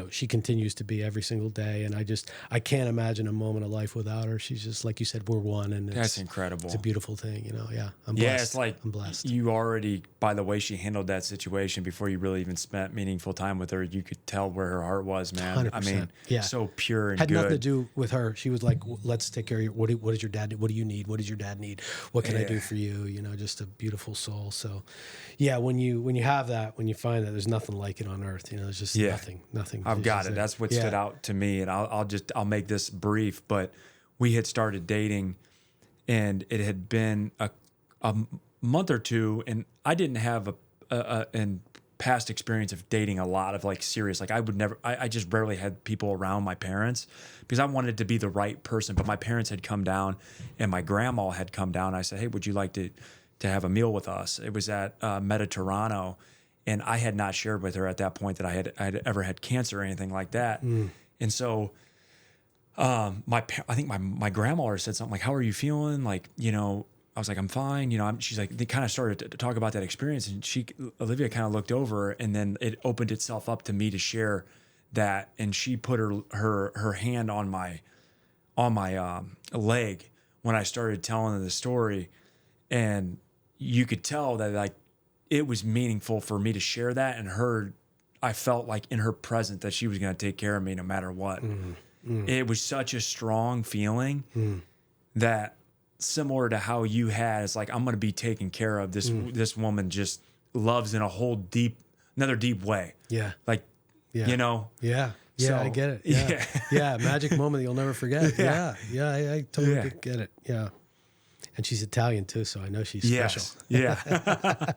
she continues to be every single day. And I can't imagine a moment of life without her. She's just, like you said, we're one. And that's incredible. It's a beautiful thing, Yeah. I'm blessed. Yeah, it's like, I'm blessed. You already, by the way she handled that situation before you really even spent meaningful time with her, you could tell where her heart was, man. 100%. I mean, so pure and had good. Nothing to do with her. She was like, let's take care of you. What does your dad need? What do you need? What does your dad need? What can I do for you? Just a beautiful soul. So when you have that, when you find that, there's nothing like it on earth. There's just nothing. I've got it. That's what stood out to me. And I'll make this brief, but we had started dating, and it had been a month or two, and I didn't have a past experience of dating a lot of, like, serious, like, I just rarely had people around my parents because I wanted to be the right person. But my parents had come down and my grandma had come down. I said, "Hey, would you like to have a meal with us?" It was at Mediterrano. And I had not shared with her at that point that I had ever had cancer or anything like that. And so I think my grandma said something like, "How are you feeling?" Like, I was like, I'm fine. You know, she's like, they kind of started to talk about that experience, and Olivia kind of looked over, and then it opened itself up to me to share that. And she put her hand on my leg when I started telling her the story. And you could tell that like it was meaningful for me to share that, and I felt like in her presence that she was going to take care of me no matter what. It was such a strong feeling that, similar to how you had, it's like, I'm going to be taken care of. This woman just loves in a whole another deep way. Yeah. Like, Yeah. you know? Yeah. Yeah, So, I get it. Yeah. Yeah. Magic moment you'll never forget. Yeah. Yeah. I totally get it. Yeah. And she's Italian too, so I know she's special. Yeah.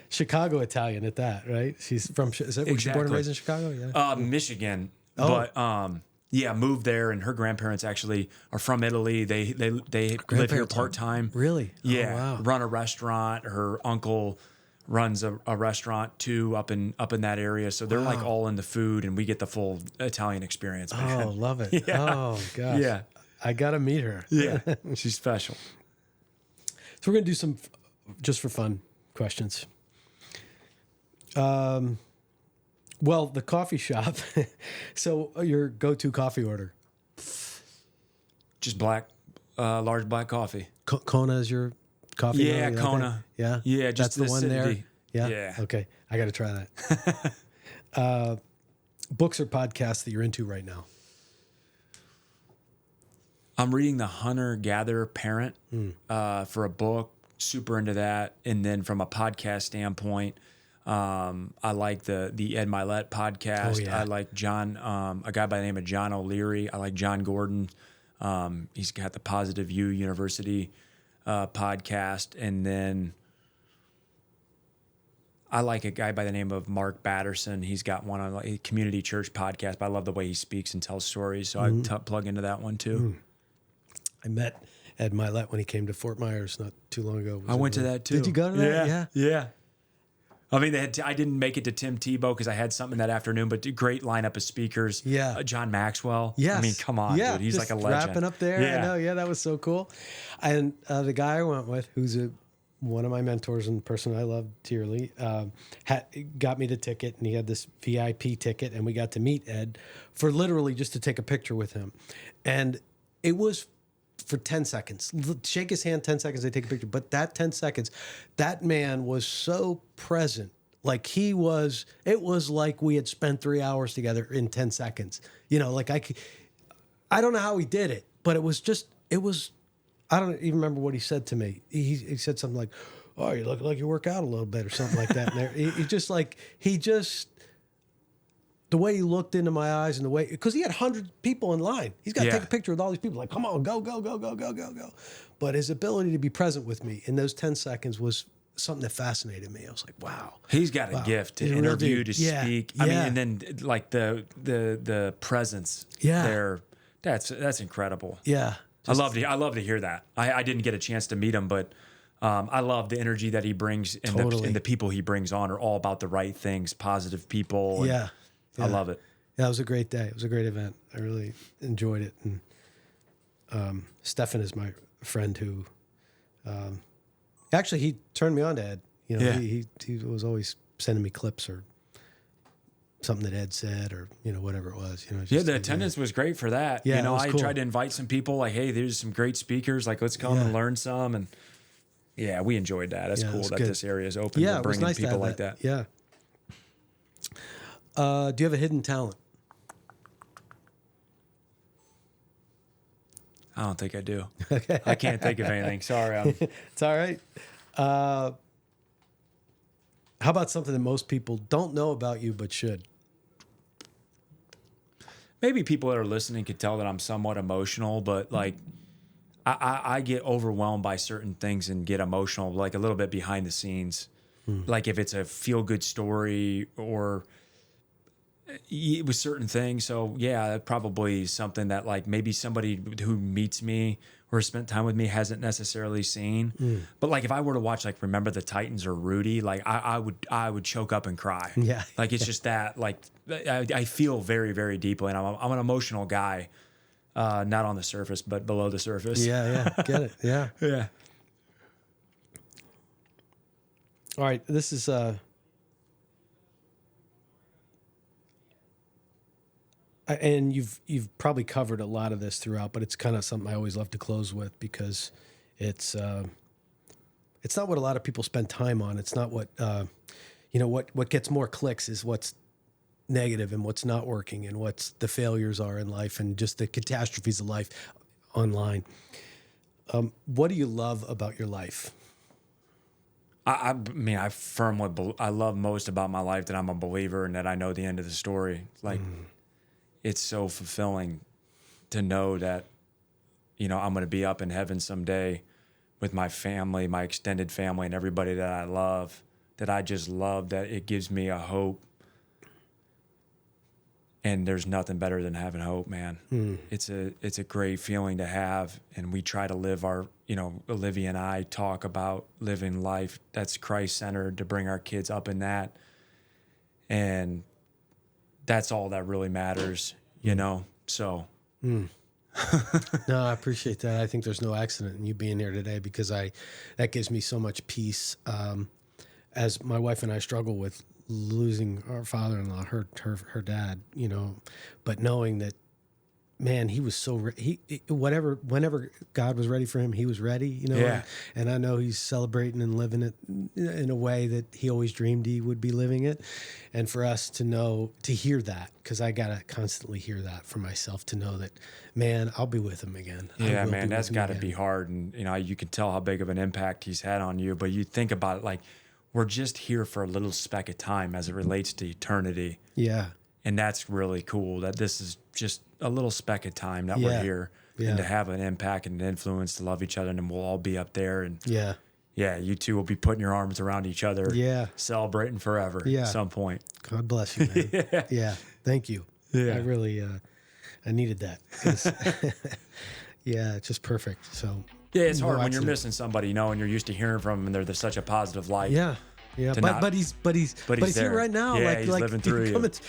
Chicago Italian at that, right? She's from, was she born and raised in Chicago? Yeah. Michigan. Oh. But, yeah, moved there, and her grandparents actually are from Italy. They live here part-time. Really? Yeah. Oh, wow. Run a restaurant. Her uncle runs a restaurant too up in that area. So they're like all in the food, and we get the full Italian experience. Man. Oh, love it. Yeah. Oh, gosh. Yeah. I got to meet her. Yeah. She's special. So we're going to do some, just for fun, questions. Well, the coffee shop. So your go-to coffee order? Just large black coffee. Kona is your coffee? Yeah, like Kona. that? Yeah? Yeah, just that's the one there? acidity. Yeah? Yeah. Okay. I got to try that. Books or podcasts that you're into right now? I'm reading The Hunter-Gatherer Parent for a book. Super into that. And then from a podcast standpoint, I like the Ed Milet podcast. Oh, yeah. I like a guy by the name of John O'Leary. I like John Gordon. He's got the Positive U University podcast. And then I like a guy by the name of Mark Batterson. He's got one on a community church podcast, but I love the way he speaks and tells stories. So I plug into that one too. I met Ed Milet when he came to Fort Myers not too long ago. I went to that too. Did you go to that? Yeah. I mean, I didn't make it to Tim Tebow because I had something that afternoon, but great lineup of speakers. Yeah. John Maxwell. Yes. I mean, come on, dude. He's like a legend. Wrapping up there. Yeah. I know. Yeah, that was so cool. And the guy I went with, who's one of my mentors and person I love dearly, got me the ticket, and he had this VIP ticket, and we got to meet Ed for literally just to take a picture with him. And it was for 10 seconds. Shake his hand, 10 seconds, they take a picture. But that 10 seconds, that man was so present. Like it was like we had spent 3 hours together in 10 seconds. You know, like I don't know how he did it, but it was, I don't even remember what he said to me. He said something like, "Oh, you look like you work out a little bit," or something like that. And the way he looked into my eyes and the way, because he had 100 people in line. He's got to take a picture with all these people. Like, come on, go. But his ability to be present with me in those 10 seconds was something that fascinated me. I was like, wow. He's got a gift to interview, to speak. I mean, and then like the presence there, that's incredible. Yeah. I love to hear that. I didn't get a chance to meet him, but I love the energy that he brings, and the people he brings on are all about the right things, positive people. Yeah. I love it. Yeah, it was a great day. It was a great event. I really enjoyed it. And Stefan is my friend who, actually, he turned me on to Ed. You know, he was always sending me clips or something that Ed said, or whatever it was. The attendance was great for that. Yeah, I cool. tried to invite some people. Like, hey, there's some great speakers. Like, let's come and learn some. And yeah, we enjoyed that. That's cool that this area is open to bringing people like that. Yeah. Do you have a hidden talent? I don't think I do. Okay. I can't think of anything. Sorry. It's all right. How about something that most people don't know about you but should? Maybe people that are listening could tell that I'm somewhat emotional, but like I get overwhelmed by certain things and get emotional, like a little bit behind the scenes. Like if it's a feel-good story or with certain things. So yeah, that probably is something that like maybe somebody who meets me or spent time with me hasn't necessarily seen. But like if I were to watch like Remember the Titans or Rudy, like I would choke up and cry. Yeah. Like it's just that like I feel very, very deeply, and I'm an emotional guy, not on the surface but below the surface. Yeah, get it. Yeah. Yeah. All right, this is and you've probably covered a lot of this throughout, but it's kind of something I always love to close with because it's not what a lot of people spend time on. It's not what what gets more clicks is what's negative and what's not working and what's the failures are in life and just the catastrophes of life online. What do you love about your life? I mean, I love most about my life that I'm a believer and that I know the end of the story. Like, it's so fulfilling to know that, I'm going to be up in heaven someday with my family, my extended family, and everybody that I love, that I just love, that it gives me a hope. And there's nothing better than having hope, man. It's a great feeling to have. And we try to live Olivia and I talk about living life that's Christ-centered to bring our kids up in that. And that's all that really matters, so. No, I appreciate that. I think there's no accident in you being here today because that gives me so much peace. As my wife and I struggle with losing our father-in-law, her dad, but knowing that, man, he was so whenever God was ready for him, he was ready, Yeah. and I know he's celebrating and living it in a way that he always dreamed he would be living it. And for us to hear that, because I got to constantly hear that for myself, to know that, man, I'll be with him again. Yeah, man, that's got to be hard. And, you can tell how big of an impact he's had on you, but you think about it like, we're just here for a little speck of time as it relates to eternity. Yeah. And that's really cool that this is just a little speck of time that we're here and to have an impact and an influence to love each other. And we'll all be up there. And you two will be putting your arms around each other. Yeah. Celebrating forever at some point. God bless you, man. Yeah. Thank you. Yeah. I really, I needed that. 'Cause it's just perfect. So. Yeah, it's hard when you're missing somebody, and you're used to hearing from them, and they're such a positive light. Yeah, but he's here right now. Yeah, like he's living through you. It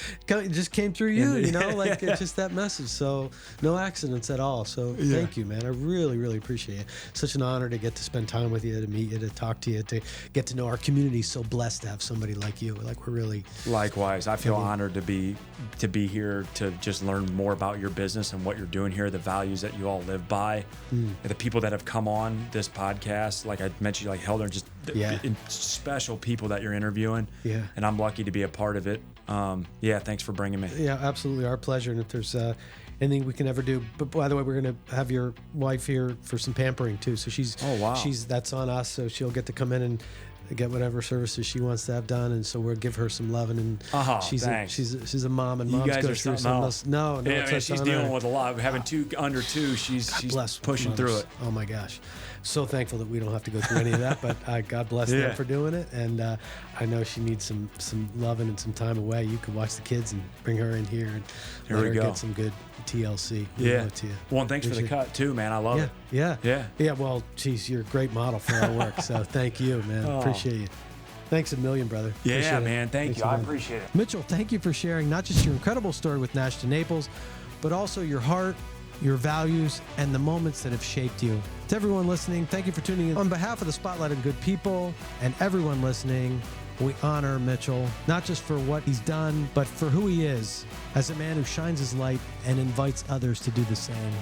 just came through you, it's just that message. So no accidents at all. So thank you, man. I really, really appreciate it. Such an honor to get to spend time with you, to meet you, to talk to you, to get to know our community. So blessed to have somebody like you. Like, we're really likewise. I feel honored to be here to just learn more about your business and what you're doing here, the values that you all live by, and the people that have come on this podcast. Like I mentioned, like Helder, just special people that you're interviewing. Yeah. And I'm lucky to be a part of it. Thanks for bringing me. Yeah, absolutely. Our pleasure. And if there's anything we can ever do, but by the way, we're going to have your wife here for some pampering too. So that's on us. So she'll get to come in and get whatever services she wants to have done, and so we'll give her some loving. And she's a mom, and moms go through something else. No, she's dealing with a lot. Having two under two, she's pushing through it. Oh my gosh, so thankful that we don't have to go through any of that. But God bless them for doing it, and I know she needs some loving and some time away. You could watch the kids and bring her in here and let her get some good TLC. Well, and thanks for the cut too, man. I love it. Yeah. Well, geez, you're a great model for our work. So thank you, man. Appreciate you. Thanks a million, brother. Yeah, man. Thank you. I appreciate it. Mitchell, thank you for sharing not just your incredible story with Nash to Naples, but also your heart, your values, and the moments that have shaped you. To everyone listening, thank you for tuning in. On behalf of the Spotlight of Good People and everyone listening, we honor Mitchell, not just for what he's done, but for who he is as a man who shines his light and invites others to do the same.